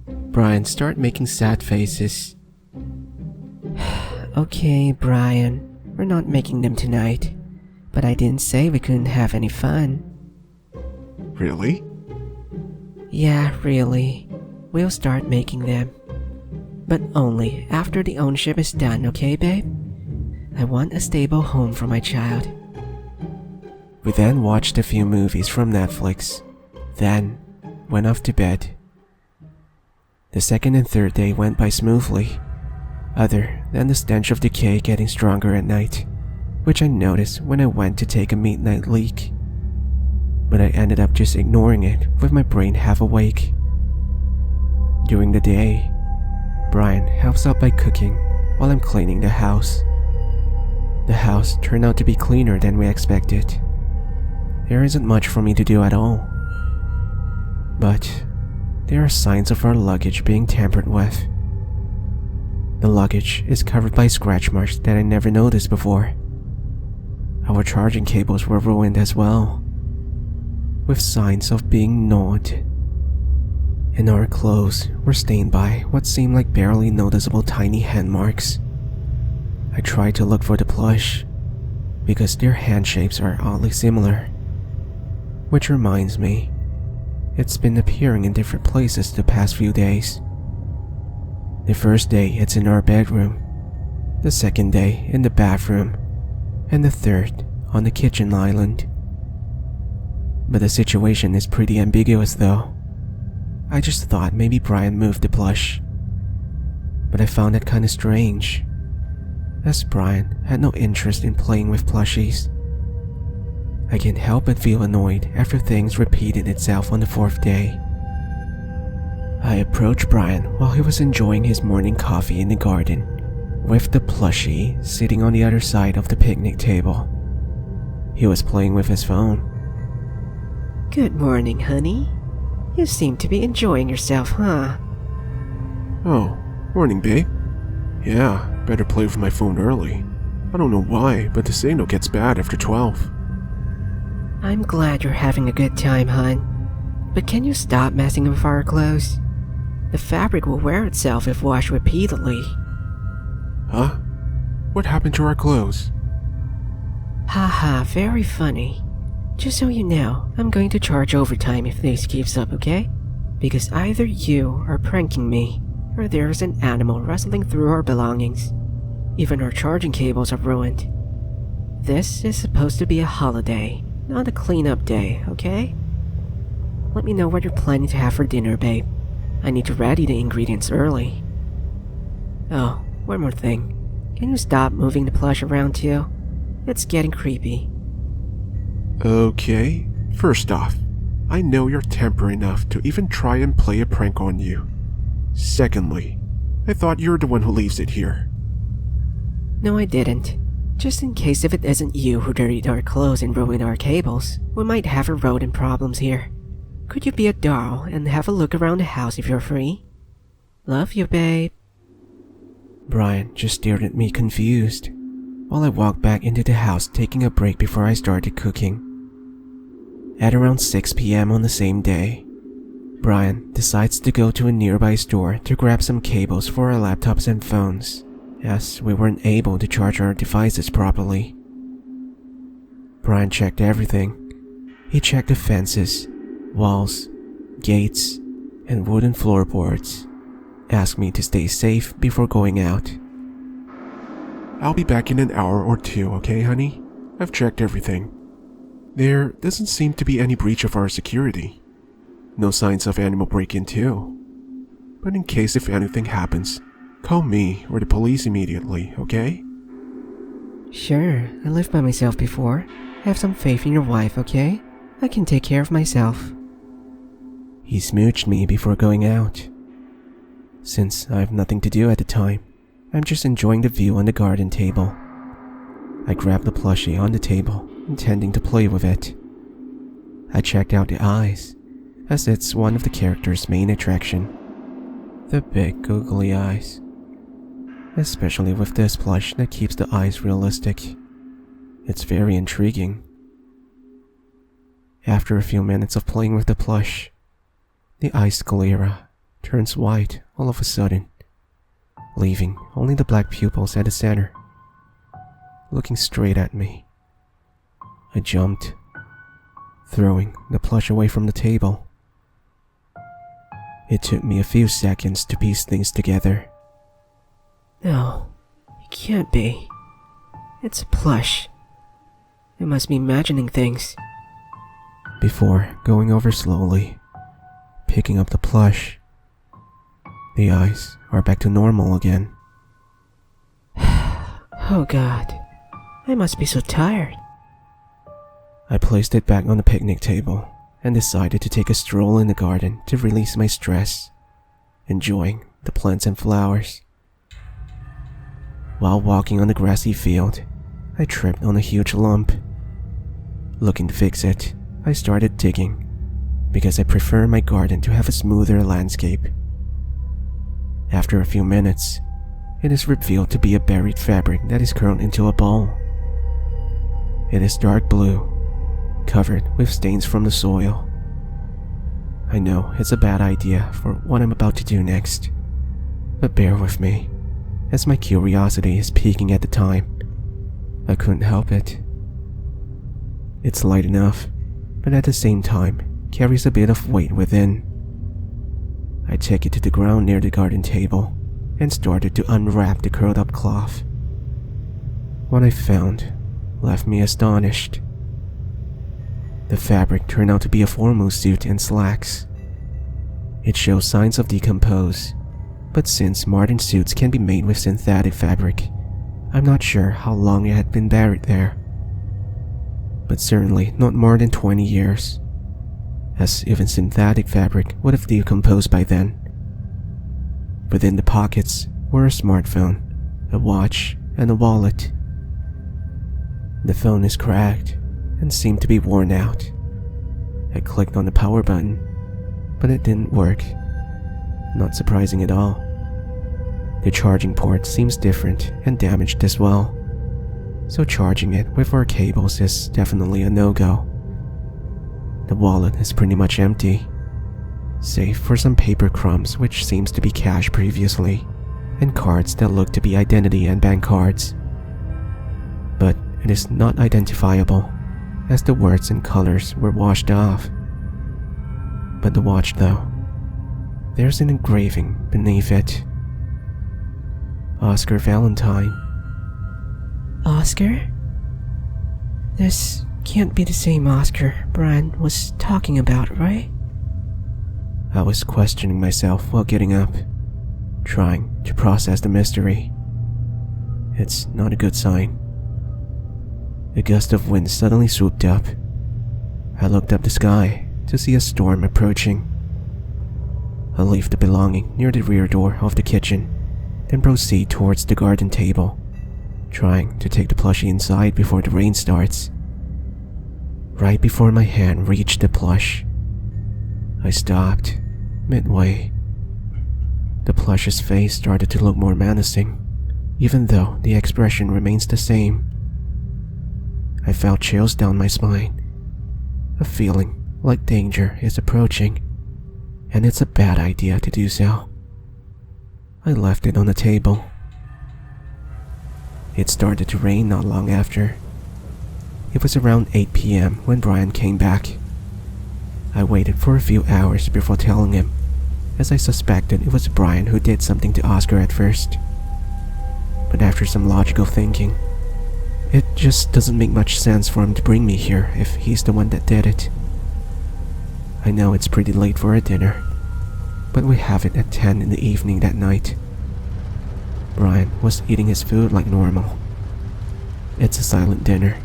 Speaker 1: Brian started making sad faces.
Speaker 2: Okay, Brian. We're not making them tonight. But I didn't say we couldn't have any fun.
Speaker 3: Really?
Speaker 2: Yeah, really. We'll start making them. But only after the ownership is done, okay, babe? I want a stable home for my child.
Speaker 1: We then watched a few movies from Netflix, then went off to bed. The second and third day went by smoothly, other than the stench of decay getting stronger at night, which I noticed when I went to take a midnight leak. but I ended up just ignoring it with my brain half awake. During the day, Brian helps out by cooking while I'm cleaning the house. The house turned out to be cleaner than we expected. There isn't much for me to do at all. But there are signs of our luggage being tampered with. The luggage is covered by scratch marks that I never noticed before. Our charging cables were ruined as well, with signs of being gnawed. And our clothes were stained by what seemed like barely noticeable tiny hand marks. I tried to look for the plush, because their hand shapes are oddly similar. Which reminds me, it's been appearing in different places the past few days. The first day it's in our bedroom, the second day in the bathroom, and the third on the kitchen island. But the situation is pretty ambiguous though. I just thought maybe Brian moved the plush. But I found it kinda strange, as Brian had no interest in playing with plushies. I can't help but feel annoyed after things repeated itself on the fourth day. I approached Brian while he was enjoying his morning coffee in the garden, with the plushie sitting on the other side of the picnic table. He was playing with his phone.
Speaker 2: Good morning, honey. You seem to be enjoying yourself, huh?
Speaker 3: Oh, morning, babe. Yeah, better play with my phone early. I don't know why, but the signal gets bad after 12.
Speaker 2: I'm glad you're having a good time, hon. But can you stop messing with our clothes? The fabric will wear itself if washed repeatedly.
Speaker 3: Huh? What happened to our clothes?
Speaker 2: Haha, very funny. Just so you know, I'm going to charge overtime if this keeps up, okay? Because either you are pranking me, or there's an animal rustling through our belongings. Even our charging cables are ruined. This is supposed to be a holiday, not a cleanup day, okay? Let me know what you're planning to have for dinner, babe. I need to ready the ingredients early. Oh, one more thing. Can you stop moving the plush around too? It's getting creepy.
Speaker 3: Okay, first off, I know you're temper enough to even try and play a prank on you. Secondly, I thought you're the one who leaves it here.
Speaker 2: No, I didn't. Just in case if it isn't you who dirtied our clothes and ruined our cables, we might have a rodent problems here. Could you be a doll and have a look around the house if you're free? Love you, babe.
Speaker 1: Brian just stared at me confused, while I walked back into the house taking a break before I started cooking. At around 6 p.m. on the same day, Brian decides to go to a nearby store to grab some cables for our laptops and phones, as we weren't able to charge our devices properly. Brian checked everything. He checked the fences, walls, gates, and wooden floorboards. Asked me to stay safe before going out.
Speaker 3: I'll be back in an hour or two, okay, honey? I've checked everything. There doesn't seem to be any breach of our security. No signs of animal break-in too. But in case if anything happens, call me or the police immediately, okay?
Speaker 2: Sure, I lived by myself before. Have some faith in your wife, okay? I can take care of myself.
Speaker 1: He smooched me before going out. Since I have nothing to do at the time, I'm just enjoying the view on the garden table. I grabbed the plushie on the table, intending to play with it. I checked out the eyes, as it's one of the character's main attraction. The big googly eyes. Especially with this plush that keeps the eyes realistic. It's very intriguing. After a few minutes of playing with the plush, the eye sclera turns white all of a sudden, leaving only the black pupils at the center, looking straight at me. I jumped, throwing the plush away from the table. It took me a few seconds to piece things together.
Speaker 2: No, it can't be. It's a plush. I must be imagining things.
Speaker 1: Before going over slowly, picking up the plush, the eyes are back to normal again.
Speaker 2: Oh god, I must be so tired.
Speaker 1: I placed it back on the picnic table and decided to take a stroll in the garden to release my stress, enjoying the plants and flowers. While walking on the grassy field, I tripped on a huge lump. Looking to fix it, I started digging because I prefer my garden to have a smoother landscape. After a few minutes, it is revealed to be a buried fabric that is curled into a ball. It is dark blue, covered with stains from the soil. I know it's a bad idea for what I'm about to do next, but bear with me, as my curiosity is peaking at the time. I couldn't help it. It's light enough, but at the same time carries a bit of weight within. I take it to the ground near the garden table and started to unwrap the curled up cloth. What I found left me astonished. The fabric turned out to be a formal suit and slacks. It shows signs of decompose, but since modern suits can be made with synthetic fabric, I'm not sure how long it had been buried there. But certainly not more than 20 years, as even synthetic fabric would have decomposed by then. Within the pockets were a smartphone, a watch, and a wallet. The phone is cracked and seemed to be worn out. I clicked on the power button, but it didn't work. Not surprising at all. The charging port seems different and damaged as well, so charging it with our cables is definitely a no-go. The wallet is pretty much empty, save for some paper crumbs which seems to be cash previously, and cards that look to be identity and bank cards. But it is not identifiable, as the words and colors were washed off. But the watch though, there's an engraving beneath it. Oscar Valentine.
Speaker 2: Oscar? This can't be the same Oscar Brian was talking about, right?
Speaker 1: I was questioning myself while getting up, trying to process the mystery. It's not a good sign. A gust of wind suddenly swooped up. I looked up the sky to see a storm approaching. I leave the belonging near the rear door of the kitchen and proceed towards the garden table, trying to take the plushie inside before the rain starts. Right before my hand reached the plush, I stopped midway. The plush's face started to look more menacing, even though the expression remains the same. I felt chills down my spine, a feeling like danger is approaching, and it's a bad idea to do so. I left it on the table. It started to rain not long after. It was around 8 p.m. when Brian came back. I waited for a few hours before telling him, as I suspected it was Brian who did something to Oscar at first. But after some logical thinking, it just doesn't make much sense for him to bring me here if he's the one that did it. I know it's pretty late for a dinner, but we have it at 10 in the evening that night. Brian was eating his food like normal. It's a silent dinner,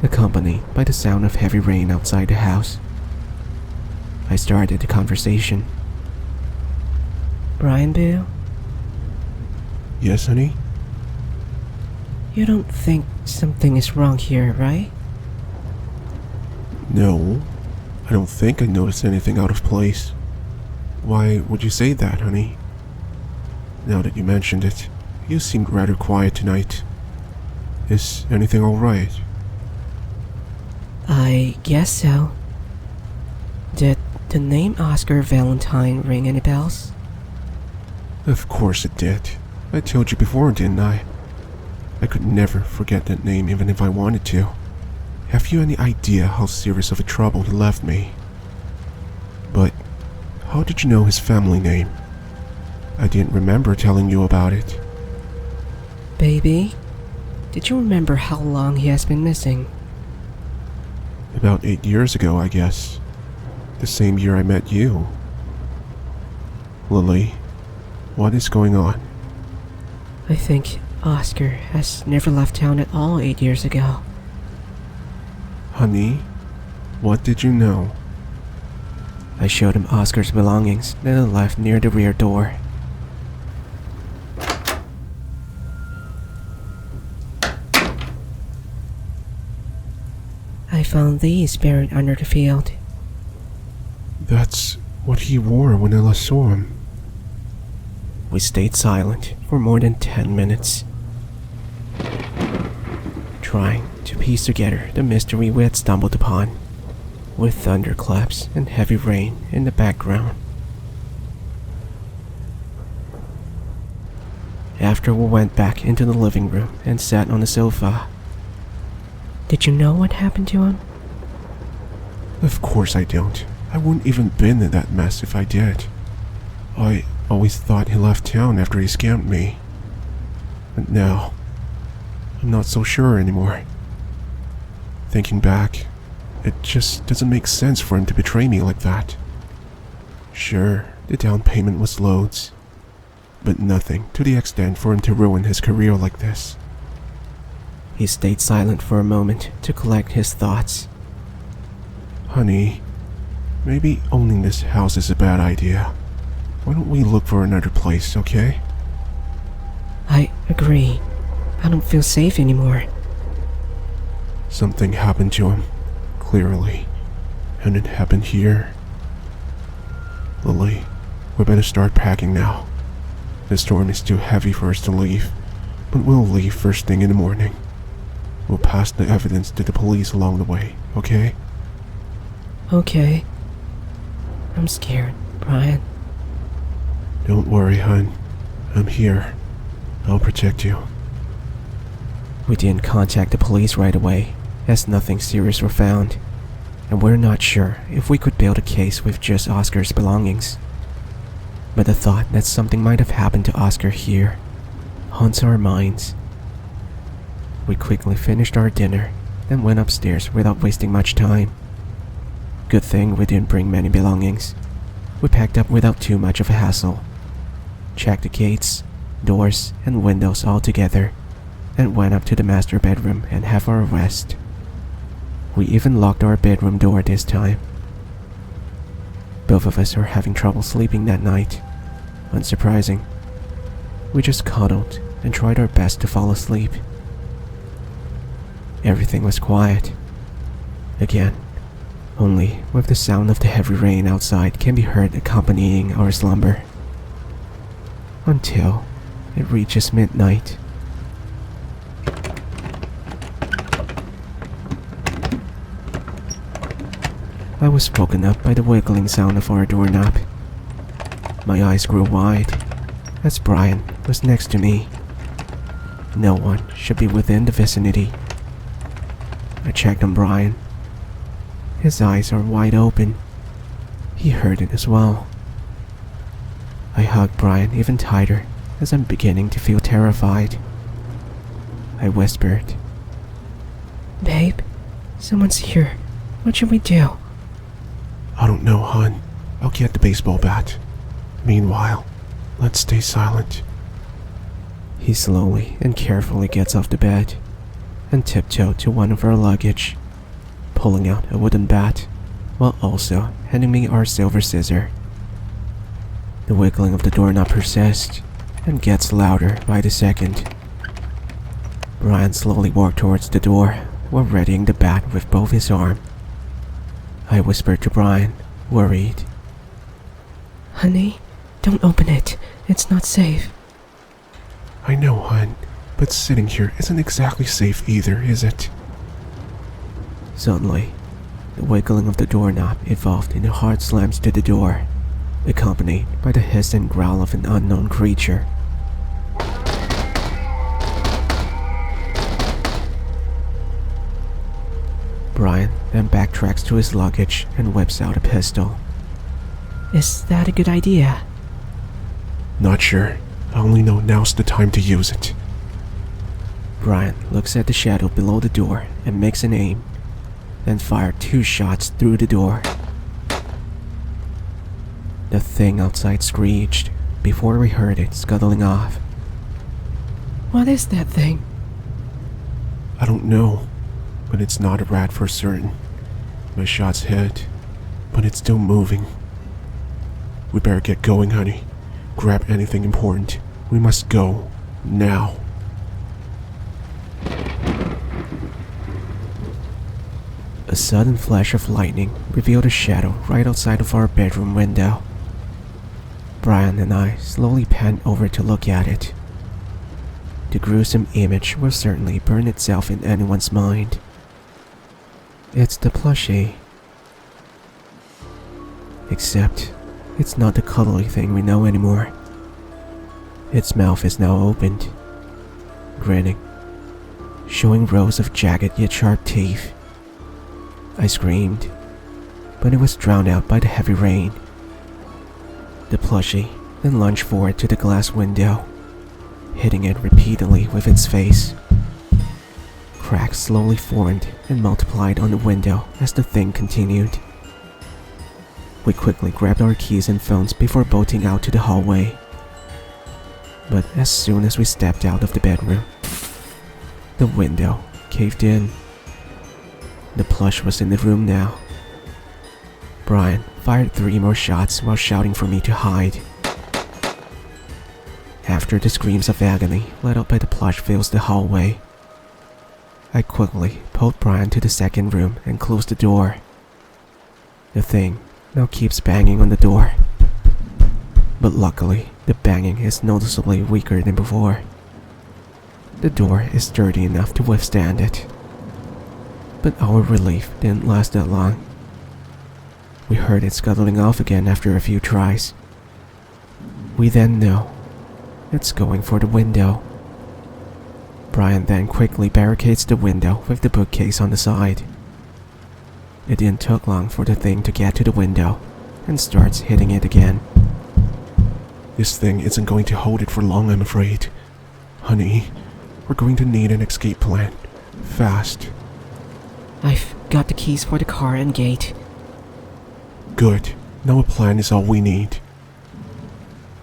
Speaker 1: accompanied by the sound of heavy rain outside the house. I started the conversation.
Speaker 2: Brian Boo,
Speaker 3: Yes, honey?
Speaker 2: you don't think something is wrong here, right?
Speaker 3: No, I don't think I noticed anything out of place. Why would you say that, honey? Now that you mentioned it, you seemed rather quiet tonight. Is anything alright?
Speaker 2: I guess so. Did the name Oscar Valentine ring any bells?
Speaker 3: Of course it did. I told you before, didn't I? I could never forget that name even if I wanted to. Have you any idea how serious of a trouble he left me? But how did you know his family name? I didn't remember telling you about it.
Speaker 2: Baby, did you remember how long he has been missing?
Speaker 3: About 8 years ago, I guess. The same year I met you. Lily, what is going on?
Speaker 2: I think Oscar has never left town at all 8 years ago.
Speaker 3: Honey, what did you know?
Speaker 1: I showed him Oscar's belongings that I left near the rear door.
Speaker 2: I found these buried under the field.
Speaker 3: That's what he wore when I last saw him.
Speaker 1: We stayed silent for more than 10 minutes, trying to piece together the mystery we had stumbled upon, with thunderclaps and heavy rain in the background. After we went back into the living room and sat on the sofa.
Speaker 2: Did you know what happened to him?
Speaker 3: Of course I don't. I wouldn't even been in that mess if I did. I always thought he left town after he scammed me. But now, I'm not so sure anymore. Thinking back, it just doesn't make sense for him to betray me like that. Sure, the down payment was loads, but nothing to the extent for him to ruin his career like this.
Speaker 1: He stayed silent for a moment to collect his thoughts.
Speaker 3: Honey, maybe owning this house is a bad idea. Why don't we look for another place, okay?
Speaker 2: I agree. I don't feel safe anymore.
Speaker 3: Something happened to him, clearly, and it happened here. Lily, we better start packing now. The storm is too heavy for us to leave, but we'll leave first thing in the morning. We'll pass the evidence to the police along the way, okay?
Speaker 2: Okay. I'm scared, Brian.
Speaker 3: Don't worry, hon. I'm here. I'll protect you.
Speaker 1: We didn't contact the police right away, as nothing serious were found, and we're not sure if we could build a case with just Oscar's belongings. But the thought that something might have happened to Oscar here haunts our minds. We quickly finished our dinner, then went upstairs without wasting much time. Good thing we didn't bring many belongings. We packed up without too much of a hassle, checked the gates, doors, and windows all together, and went up to the master bedroom and have our rest. We even locked our bedroom door this time. Both of us are having trouble sleeping that night. Unsurprising. We just cuddled and tried our best to fall asleep. Everything was quiet. Again, only with the sound of the heavy rain outside can be heard accompanying our slumber. Until it reaches midnight. I was woken up by the wiggling sound of our doorknob. My eyes grew wide, as Brian was next to me. No one should be within the vicinity. I checked on Brian. His eyes are wide open. He heard it as well. I hugged Brian even tighter as I'm beginning to feel terrified. I whispered,
Speaker 2: Babe, someone's here. What should we do?
Speaker 3: I don't know, hon. I'll get the baseball bat. Meanwhile, let's stay silent.
Speaker 1: He slowly and carefully gets off the bed and tiptoed to one of our luggage, pulling out a wooden bat while also handing me our silver scissor. The wiggling of the doorknob persists and gets louder by the second. Brian slowly walked towards the door while readying the bat with both his arms. I whispered to Brian, worried.
Speaker 2: Honey, don't open it. It's not safe.
Speaker 3: I know, hon, but sitting here isn't exactly safe either, is it?
Speaker 1: Suddenly, the wiggling of the doorknob evolved into hard slams to the door, accompanied by the hiss and growl of an unknown creature. Brian then backtracks to his luggage and whips out a pistol.
Speaker 2: Is that a good idea?
Speaker 3: Not sure. I only know now's the time to use it.
Speaker 1: Brian looks at the shadow below the door and makes an aim, then fired 2 shots through the door. The thing outside screeched before we heard it scuttling off.
Speaker 2: What is that thing?
Speaker 3: I don't know. but it's not a rat for certain. My shot's hit, but it's still moving. We better get going, honey. Grab anything important. We must go. Now.
Speaker 1: A sudden flash of lightning revealed a shadow right outside of our bedroom window. Brian and I slowly panned over to look at it. The gruesome image will certainly burn itself in anyone's mind. It's the plushie. Except, it's not the cuddly thing we know anymore. Its mouth is now opened, grinning, showing rows of jagged yet sharp teeth. I screamed, but it was drowned out by the heavy rain. The plushie then lunged forward to the glass window, hitting it repeatedly with its face. Cracks slowly formed and multiplied on the window as the thing continued. We quickly grabbed our keys and phones before bolting out to the hallway. But as soon as we stepped out of the bedroom, the window caved in. The plush was in the room now. Brian fired 3 more shots while shouting for me to hide. After the screams of agony let out by the plush fills the hallway, I quickly pulled Brian to the second room and closed the door. The thing now keeps banging on the door, but luckily the banging is noticeably weaker than before. The door is sturdy enough to withstand it. But our relief didn't last that long. We heard it scuttling off again after a few tries. We then know it's going for the window. Brian then quickly barricades the window with the bookcase on the side. It didn't take long for the thing to get to the window and starts hitting it again.
Speaker 3: This thing isn't going to hold it for long, I'm afraid. Honey, we're going to need an escape plan. Fast.
Speaker 2: I've got the keys for the car and gate.
Speaker 3: Good. Now a plan is all we need.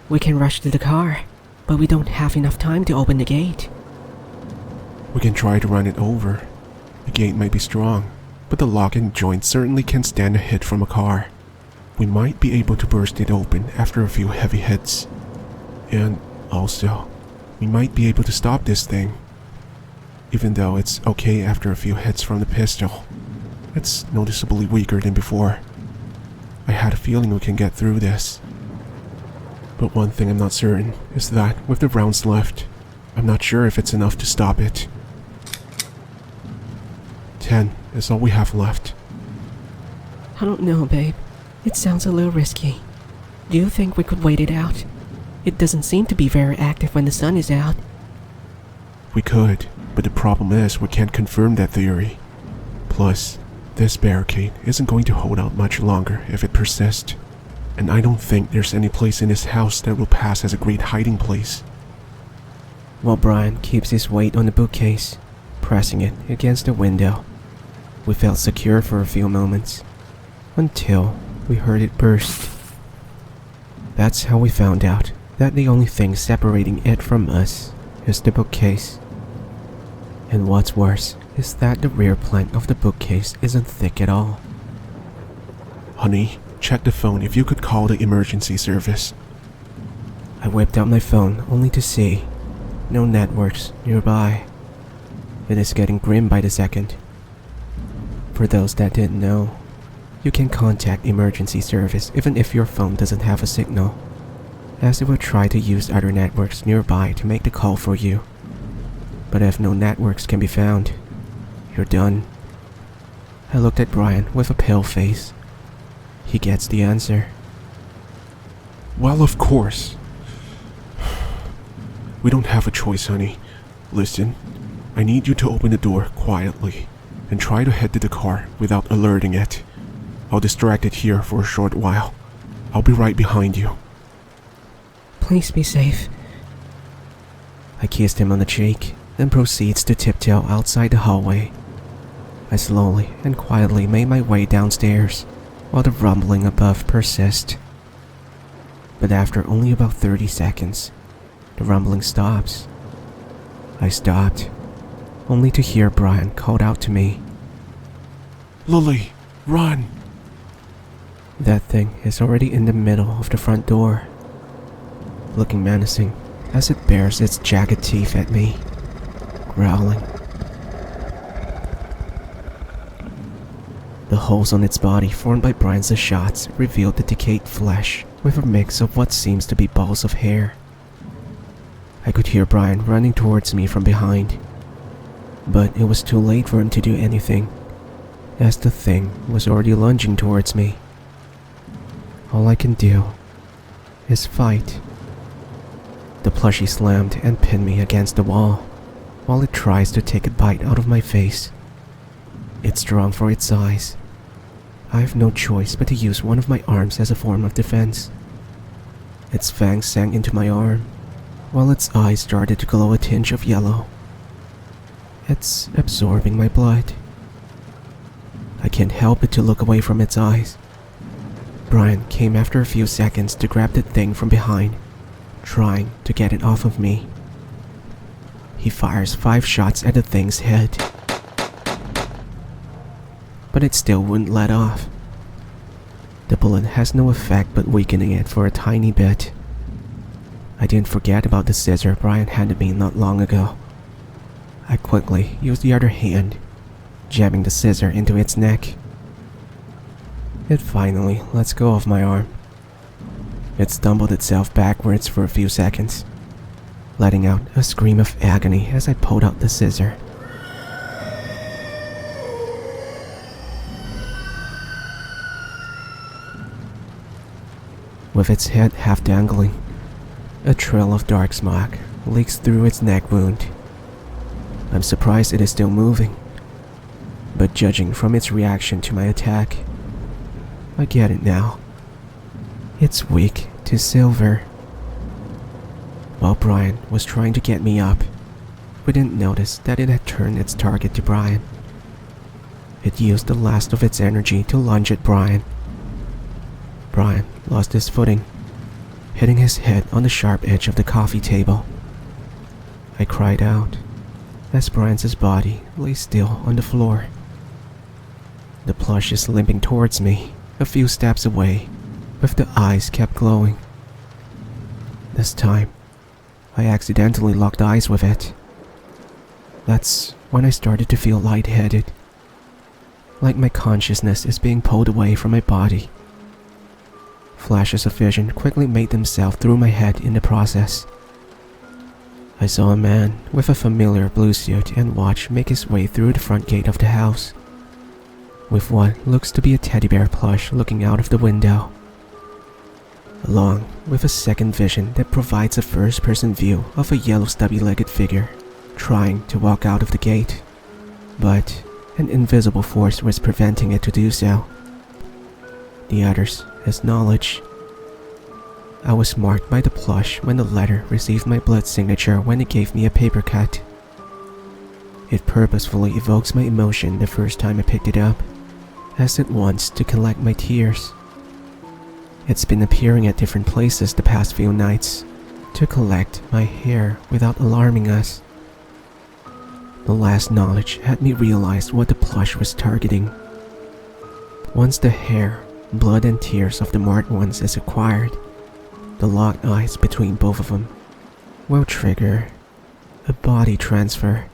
Speaker 2: We can rush to the car, but we don't have enough time to open the gate.
Speaker 3: We can try to run it over. The gate might be strong, but the lock and joint certainly can stand a hit from a car. We might be able to burst it open after a few heavy hits. And also, we might be able to stop this thing. Even though it's okay after a few hits from the pistol, it's noticeably weaker than before. I had a feeling we can get through this. But one thing I'm not certain is that with the rounds left, I'm not sure if it's enough to stop it. 10 is all we have left.
Speaker 2: I don't know, babe. It sounds a little risky. Do you think we could wait it out? It doesn't seem to be very active when the sun is out.
Speaker 3: We could, but the problem is we can't confirm that theory. Plus, this barricade isn't going to hold out much longer if it persists. And I don't think there's any place in this house that will pass as a great hiding place.
Speaker 1: While Brian keeps his weight on the bookcase, pressing it against the window, we felt secure for a few moments, until we heard it burst. That's how we found out that the only thing separating it from us is the bookcase. And what's worse is that the rear plank of the bookcase isn't thick at all.
Speaker 3: Honey, check the phone if you could call the emergency service.
Speaker 1: I whipped out my phone only to see no networks nearby. It is getting grim by the second. For those that didn't know, you can contact emergency service even if your phone doesn't have a signal, as it will try to use other networks nearby to make the call for you. But if no networks can be found, you're done. I looked at Brian with a pale face. He gets the answer.
Speaker 3: Well, of course. We don't have a choice, honey. Listen, I need you to open the door quietly and try to head to the car without alerting it. I'll distract it here for a short while. I'll be right behind you.
Speaker 2: Please be safe.
Speaker 1: I kissed him on the cheek, then proceeds to tiptoe outside the hallway. I slowly and quietly made my way downstairs, while the rumbling above persists. But after only about 30 seconds, the rumbling stops. I stopped, only to hear Brian called out to me.
Speaker 3: Lily, run!
Speaker 1: That thing is already in the middle of the front door, looking menacing as it bares its jagged teeth at me, growling. The holes on its body formed by Brian's shots revealed the decayed flesh with a mix of what seems to be balls of hair. I could hear Brian running towards me from behind, but it was too late for him to do anything, as the thing was already lunging towards me. All I can do is fight. The plushie slammed and pinned me against the wall, while it tries to take a bite out of my face. It's strong for its size. I have no choice but to use one of my arms as a form of defense. Its fangs sank into my arm, while its eyes started to glow a tinge of yellow. It's absorbing my blood. I can't help but to look away from its eyes. Brian came after a few seconds to grab the thing from behind, trying to get it off of me. He fires 5 shots at the thing's head, but it still wouldn't let off. The bullet has no effect but weakening it for a tiny bit. I didn't forget about the scissor Brian handed me not long ago. I quickly used the other hand, jamming the scissor into its neck. It finally lets go of my arm. It stumbled itself backwards for a few seconds, letting out a scream of agony as I pulled out the scissor. With its head half dangling, a trail of dark smoke leaks through its neck wound. I'm surprised it is still moving, but judging from its reaction to my attack, I get it now. It's weak to silver. While Brian was trying to get me up, we didn't notice that it had turned its target to Brian. It used the last of its energy to lunge at Brian. Brian lost his footing, hitting his head on the sharp edge of the coffee table. I cried out as Brian's body lay still on the floor. The plush is limping towards me, a few steps away, with the eyes kept glowing. This time, I accidentally locked eyes with it. That's when I started to feel lightheaded, like my consciousness is being pulled away from my body. Flashes of vision quickly made themselves through my head in the process. I saw a man with a familiar blue suit and watch make his way through the front gate of the house, with what looks to be a teddy bear plush looking out of the window, along with a second vision that provides a first-person view of a yellow stubby-legged figure trying to walk out of the gate, but an invisible force was preventing it to do so. The other's is knowledge. I was marked by the plush when the letter received my blood signature when it gave me a paper cut. It purposefully evokes my emotion the first time I picked it up, as it wants to collect my tears. It's been appearing at different places the past few nights to collect my hair without alarming us. The last knowledge had me realize what the plush was targeting. Once the hair, blood and tears of the marked ones is acquired, the locked eyes between both of them will trigger a body transfer.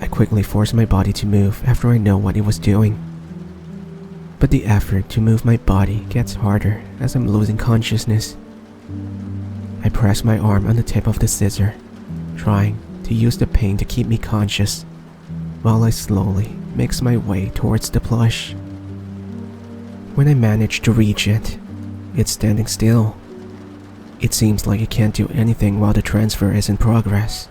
Speaker 1: I quickly force my body to move after I know what it was doing, but the effort to move my body gets harder as I'm losing consciousness. I press my arm on the tip of the scissor, trying to use the pain to keep me conscious, while I slowly makes my way towards the plush. When I manage to reach it, it's standing still. It seems like it can't do anything while the transfer is in progress.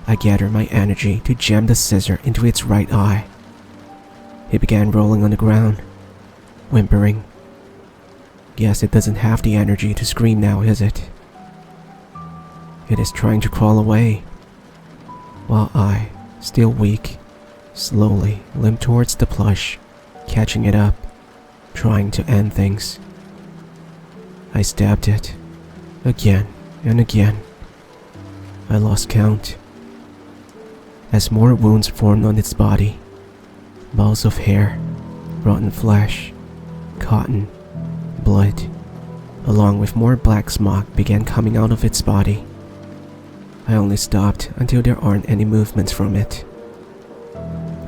Speaker 1: I gather my energy to jam the scissor into its right eye. It began rolling on the ground, whimpering. Guess it doesn't have the energy to scream now, is it? It is trying to crawl away, while I, still weak, slowly limp towards the plush, catching it up, trying to end things. I stabbed it, again and again. I lost count. As more wounds formed on its body, balls of hair, rotten flesh, cotton, blood, along with more black smoke began coming out of its body. I only stopped until there aren't any movements from it.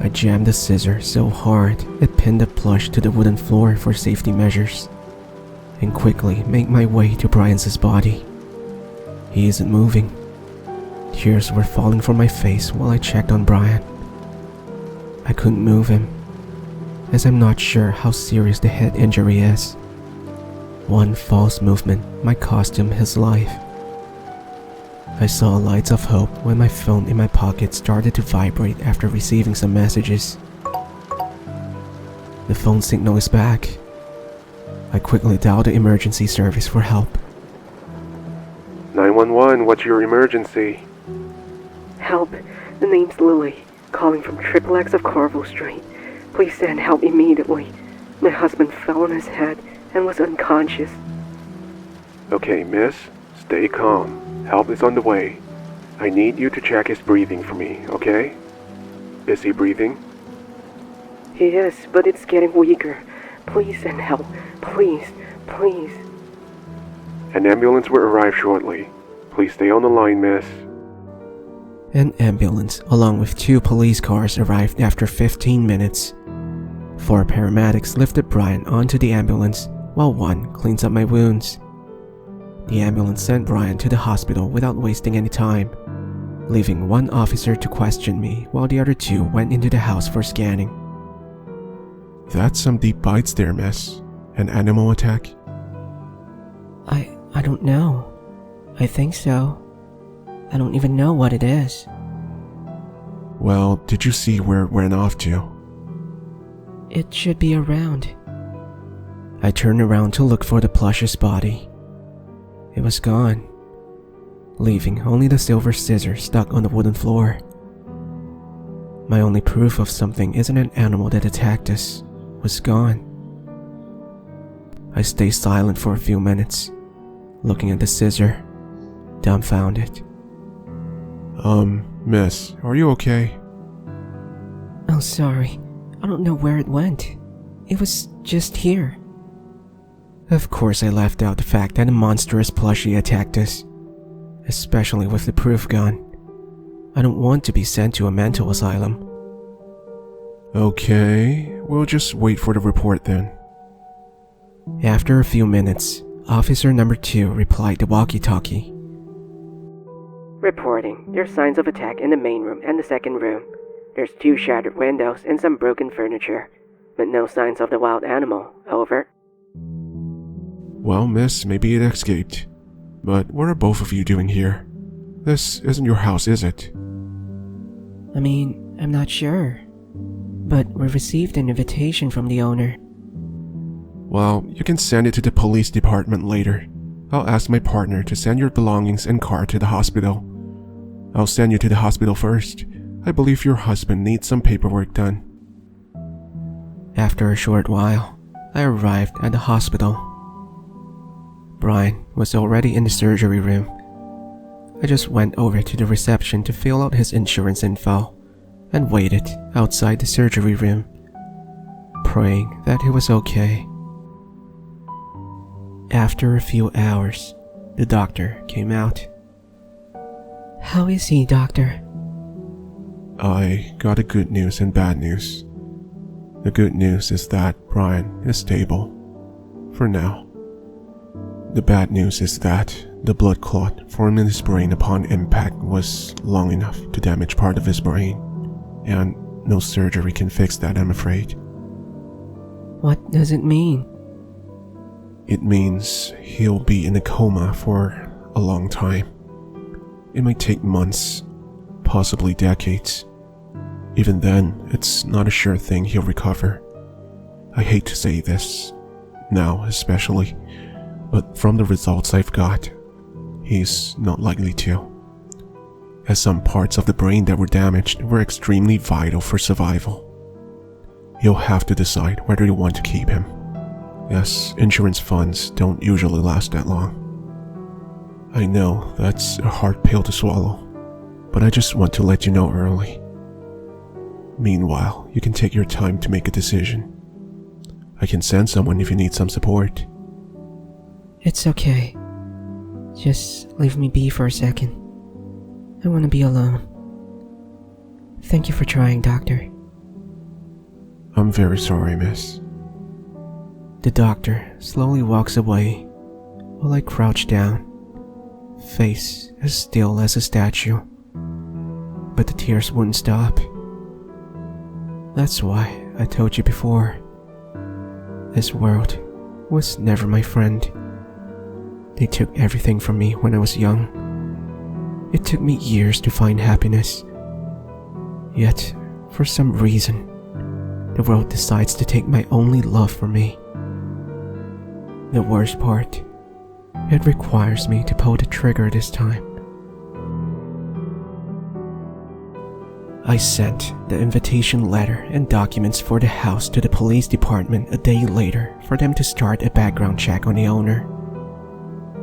Speaker 1: I jammed the scissor so hard it pinned the plush to the wooden floor for safety measures, and quickly made my way to Brian's body. He isn't moving. Tears were falling from my face while I checked on Brian. I couldn't move him, as I'm not sure how serious the head injury is. One false movement might cost him his life. I saw lights of hope when my phone in my pocket started to vibrate after receiving some messages. The phone signal is back. I quickly dialed the emergency service for help.
Speaker 3: 911, what's your emergency?
Speaker 2: Help. The name's Lily, calling from XXX of Carville Street. Please send help immediately. My husband fell on his head and was unconscious.
Speaker 3: Okay, miss, stay calm. Help is on the way. I need you to check his breathing for me, okay? Is he breathing?
Speaker 2: He is, but it's getting weaker. Please send help. Please, please.
Speaker 3: An ambulance will arrive shortly. Please stay on the line, miss.
Speaker 1: An ambulance, along with 2 police cars, arrived after 15 minutes. 4 paramedics lifted Brian onto the ambulance, while 1 cleans up my wounds. The ambulance sent Brian to the hospital without wasting any time, leaving 1 officer to question me while the other 2 went into the house for scanning.
Speaker 3: That's some deep bites there, miss. An animal attack?
Speaker 2: I don't know. I think so. I don't even know what it is.
Speaker 3: Well, did you see where it went off to?
Speaker 2: It should be around.
Speaker 1: I turned around to look for the plush's body. It was gone, leaving only the silver scissor stuck on the wooden floor. My only proof of something isn't an animal that attacked us was gone. I stayed silent for a few minutes, looking at the scissor, dumbfounded.
Speaker 3: Miss, are you okay?
Speaker 2: Oh, sorry. I don't know where it went. It was just here.
Speaker 1: Of course I left out the fact that a monstrous plushie attacked us, especially with the proof gun. I don't want to be sent to a mental asylum.
Speaker 3: Okay, we'll just wait for the report then.
Speaker 1: After a few minutes, Officer number 2 replied to walkie-talkie.
Speaker 2: Reporting. There's signs of attack in the main room and the second room. There's 2 shattered windows and some broken furniture, but no signs of the wild animal. Over.
Speaker 3: Well, miss, maybe it escaped. But what are both of you doing here? This isn't your house, is it?
Speaker 2: I mean, I'm not sure. But we received an invitation from the owner.
Speaker 3: Well, you can send it to the police department later. I'll ask my partner to send your belongings and car to the hospital. I'll send you to the hospital first. I believe your husband needs some paperwork done.
Speaker 1: After a short while, I arrived at the hospital. Brian was already in the surgery room. I just went over to the reception to fill out his insurance info and waited outside the surgery room, praying that he was okay. After a few hours, the doctor came out.
Speaker 2: How is he, doctor?
Speaker 3: I got a good news and bad news. The good news is that Brian is stable. For now. The bad news is that the blood clot formed in his brain upon impact was long enough to damage part of his brain, and no surgery can fix that, I'm afraid.
Speaker 2: What does it mean?
Speaker 3: It means he'll be in a coma for a long time. It might take months, possibly decades. Even then, it's not a sure thing he'll recover. I hate to say this, now especially, but from the results I've got, he's not likely to. As some parts of the brain that were damaged were extremely vital for survival. You'll have to decide whether you want to keep him, as insurance funds don't usually last that long. I know that's a hard pill to swallow, but I just want to let you know early. Meanwhile, you can take your time to make a decision. I can send someone if you need some support.
Speaker 2: It's okay. Just leave me be for a second. I want to be alone. Thank you for trying, Doctor.
Speaker 3: I'm very sorry, miss.
Speaker 1: The doctor slowly walks away while I crouch down, face as still as a statue. But the tears wouldn't stop. That's why I told you before. This world was never my friend. They took everything from me when I was young. It took me years to find happiness. Yet, for some reason, the world decides to take my only love from me. The worst part, it requires me to pull the trigger this time. I sent the invitation letter and documents for the house to the police department a day later for them to start a background check on the owner.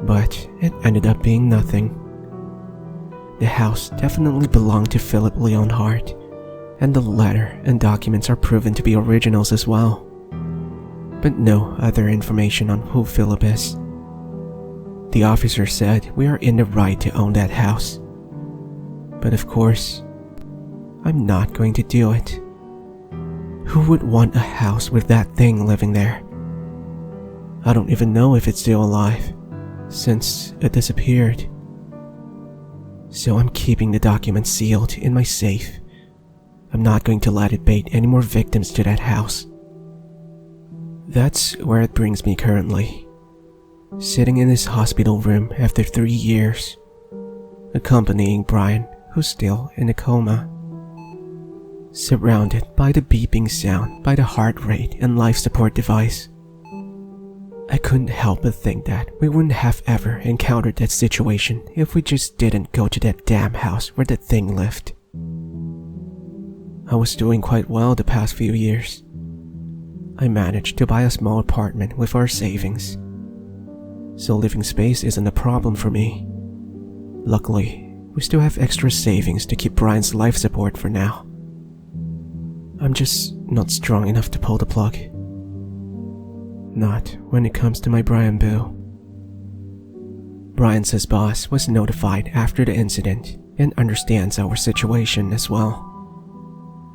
Speaker 1: But it ended up being nothing. The house definitely belonged to Philip Leonhardt, and the letter and documents are proven to be originals as well. But no other information on who Philip is. The officer said we are in the right to own that house. But of course, I'm not going to do it. Who would want a house with that thing living there? I don't even know if it's still alive, since it disappeared. So I'm keeping the documents sealed in my safe. I'm not going to let it bait any more victims to that house. That's where it brings me currently. Sitting in this hospital room after 3 years, accompanying Brian, who's still in a coma. Surrounded by the beeping sound by the heart rate and life support device. I couldn't help but think that we wouldn't have ever encountered that situation if we just didn't go to that damn house where that thing lived. I was doing quite well the past few years. I managed to buy a small apartment with our savings, so living space isn't a problem for me. Luckily, we still have extra savings to keep Brian's life support for now. I'm just not strong enough to pull the plug. Not when it comes to my Brian boo. Brian's boss was notified after the incident and understands our situation as well.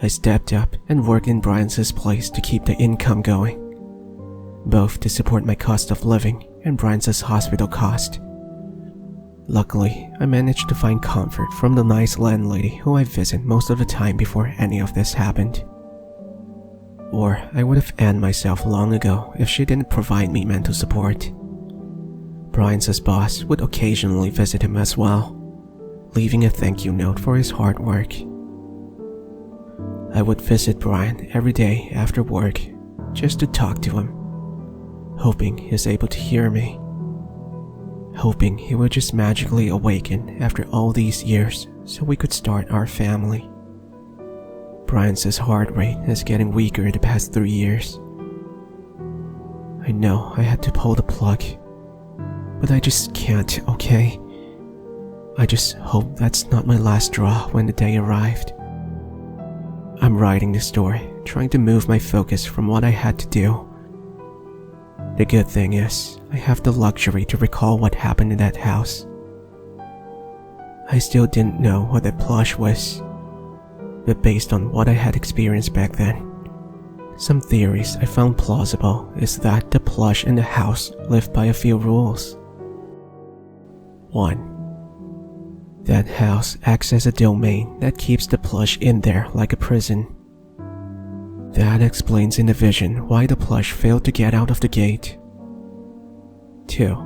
Speaker 1: I stepped up and worked in Brian's place to keep the income going, both to support my cost of living and Brian's hospital cost. Luckily, I managed to find comfort from the nice landlady who I visit most of the time before any of this happened. Or I would have ended myself long ago if she didn't provide me mental support. Brian's boss would occasionally visit him as well, leaving a thank you note for his hard work. I would visit Brian every day after work just to talk to him, hoping he's able to hear me, hoping he would just magically awaken after all these years so we could start our family. Brian's heart rate is getting weaker the past 3 years. I know I had to pull the plug, but I just can't, okay? I just hope that's not my last straw when the day arrived. I'm writing this story, trying to move my focus from what I had to do. The good thing is, I have the luxury to recall what happened in that house. I still didn't know what that plush was, but based on what I had experienced back then, some theories I found plausible is that the plush in the house lived by a few rules. 1. That house acts as a domain that keeps the plush in there like a prison. That explains in the vision why the plush failed to get out of the gate. 2.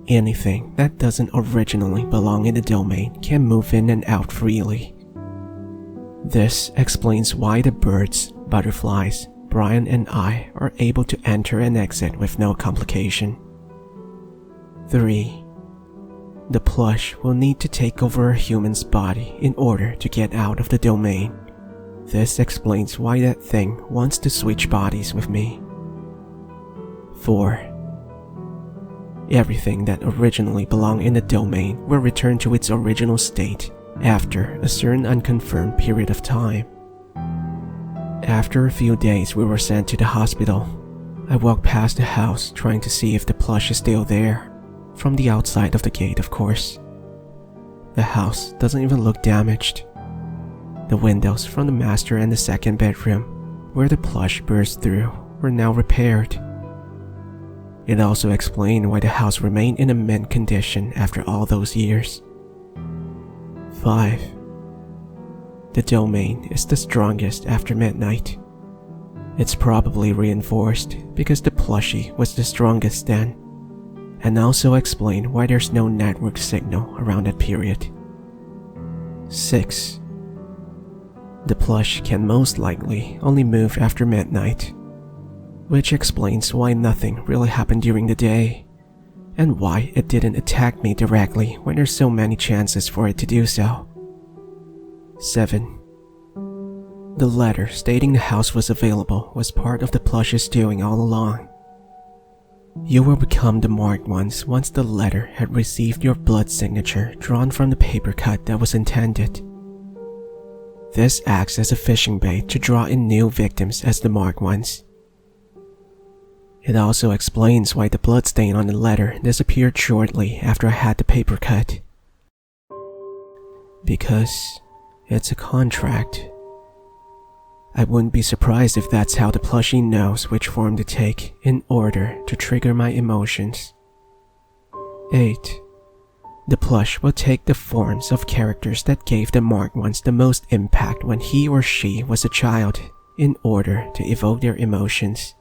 Speaker 1: Anything that doesn't originally belong in the domain can move in and out freely. This explains why the birds, butterflies, Brian and I are able to enter and exit with no complication. 3. The plush will need to take over a human's body in order to get out of the domain. This explains why that thing wants to switch bodies with me. 4. Everything that originally belonged in the domain will return to its original state after a certain unconfirmed period of time. After a few days, we were sent to the hospital. I walked past the house trying to see if the plush is still there, from the outside of the gate, of course. The house doesn't even look damaged. The windows from the master and the second bedroom, where the plush burst through, were now repaired. It also explained why the house remained in a mint condition after all those years. 5. The domain is the strongest after midnight. It's probably reinforced because the plushie was the strongest then, and also explain why there's no network signal around that period. 6. The plush can most likely only move after midnight, which explains why nothing really happened during the day, and why it didn't attack me directly when there's so many chances for it to do so. 7. The letter stating the house was available was part of the plush's doing all along. You will become the marked ones once the letter had received your blood signature drawn from the paper cut that was intended. This acts as a fishing bait to draw in new victims as the marked ones. It also explains why the blood stain on the letter disappeared shortly after I had the paper cut. Because it's a contract. I wouldn't be surprised if that's how the plushie knows which form to take in order to trigger my emotions. 8. The plush will take the forms of characters that gave the marked ones the most impact when he or she was a child in order to evoke their emotions.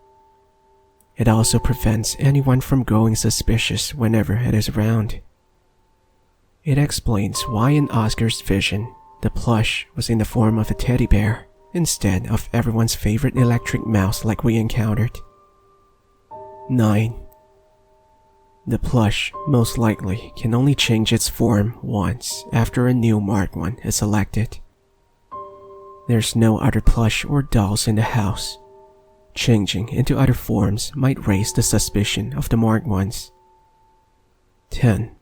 Speaker 1: It also prevents anyone from growing suspicious whenever it is around. It explains why in Oscar's vision, the plush was in the form of a teddy bear instead of everyone's favorite electric mouse like we encountered. 9. The plush most likely can only change its form once after a new marked one is selected. There's no other plush or dolls in the house. Changing into other forms might raise the suspicion of the marked ones. 10.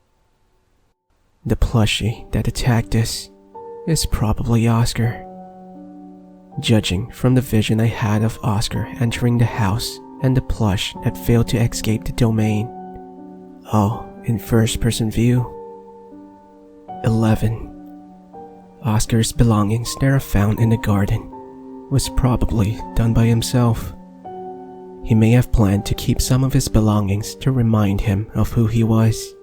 Speaker 1: The plushie that attacked us is probably Oscar. Judging from the vision I had of Oscar entering the house and the plush that failed to escape the domain, all in first-person view. 11. Oscar's belongings that are found in the garden was probably done by himself. He may have planned to keep some of his belongings to remind him of who he was,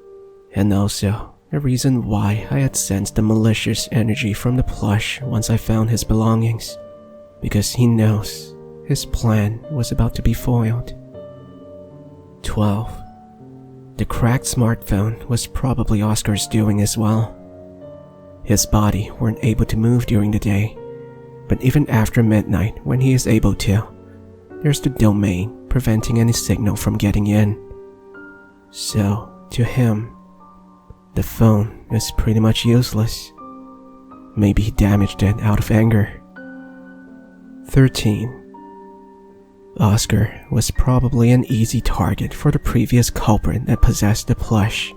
Speaker 1: and also the reason why I had sensed the malicious energy from the plush once I found his belongings, because he knows his plan was about to be foiled. 12. The cracked smartphone was probably Oscar's doing as well. His body weren't able to move during the day, but even after midnight when he is able to, there's the domain preventing any signal from getting in. So, to him, the phone is pretty much useless. Maybe he damaged it out of anger. 13. Oscar was probably an easy target for the previous culprit that possessed the plush,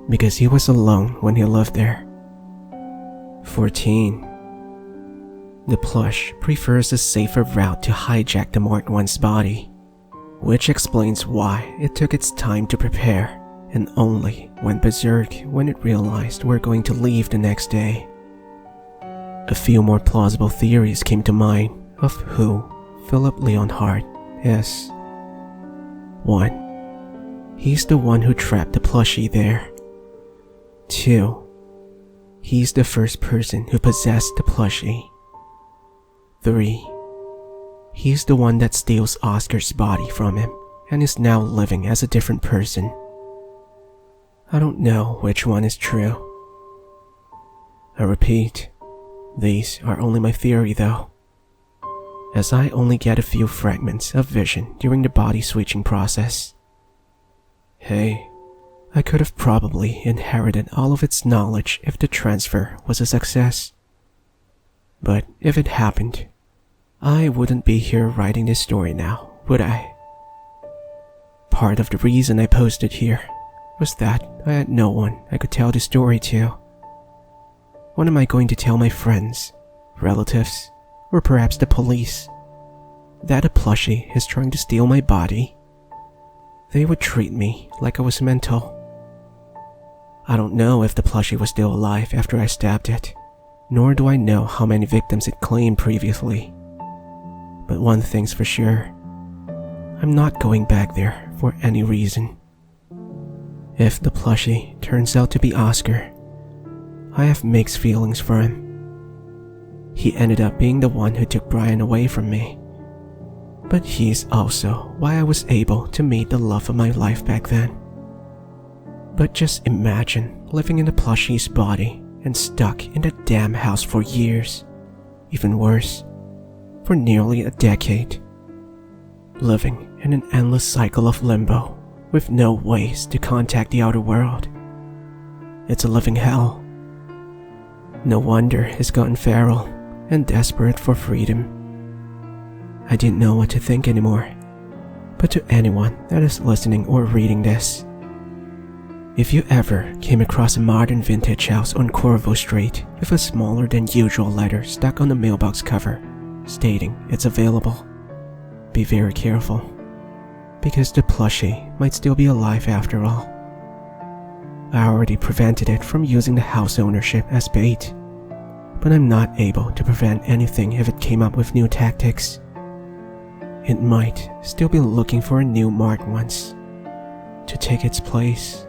Speaker 1: because he was alone when he lived there. 14. The plush prefers a safer route to hijack the marked one's body, which explains why it took its time to prepare and only went berserk when it realized we're going to leave the next day. A few more plausible theories came to mind of who Philip Leonhardt is. 1. He's the one who trapped the plushie there. 2. He's the first person who possessed the plushie. 3. He's the one that steals Oscar's body from him and is now living as a different person. I don't know which one is true. I repeat, these are only my theory though, as I only get a few fragments of vision during the body switching process. Hey, I could have probably inherited all of its knowledge if the transfer was a success. But if it happened, I wouldn't be here writing this story now, would I? Part of the reason I posted here was that I had no one I could tell the story to. What am I going to tell my friends, relatives, or perhaps the police that a plushie is trying to steal my body. They would treat me like I was mental. I don't know if the plushie was still alive after I stabbed it, nor do I know how many victims it claimed previously. But one thing's for sure, I'm not going back there for any reason. If the plushie turns out to be Oscar, I have mixed feelings for him. He ended up being the one who took Brian away from me, but he's also why I was able to meet the love of my life back then. But just imagine living in the plushie's body and stuck in that damn house for years. Even worse, for nearly a decade. Living in an endless cycle of limbo with no ways to contact the outer world. It's a living hell. No wonder he's gotten feral and desperate for freedom. I didn't know what to think anymore. But to anyone that is listening or reading this, if you ever came across a modern vintage house on Corvo Street with a smaller than usual letter stuck on the mailbox cover stating it's available, be very careful, because the plushie might still be alive after all. I already prevented it from using the house ownership as bait, but I'm not able to prevent anything if it came up with new tactics. It might still be looking for a new marked ones to take its place.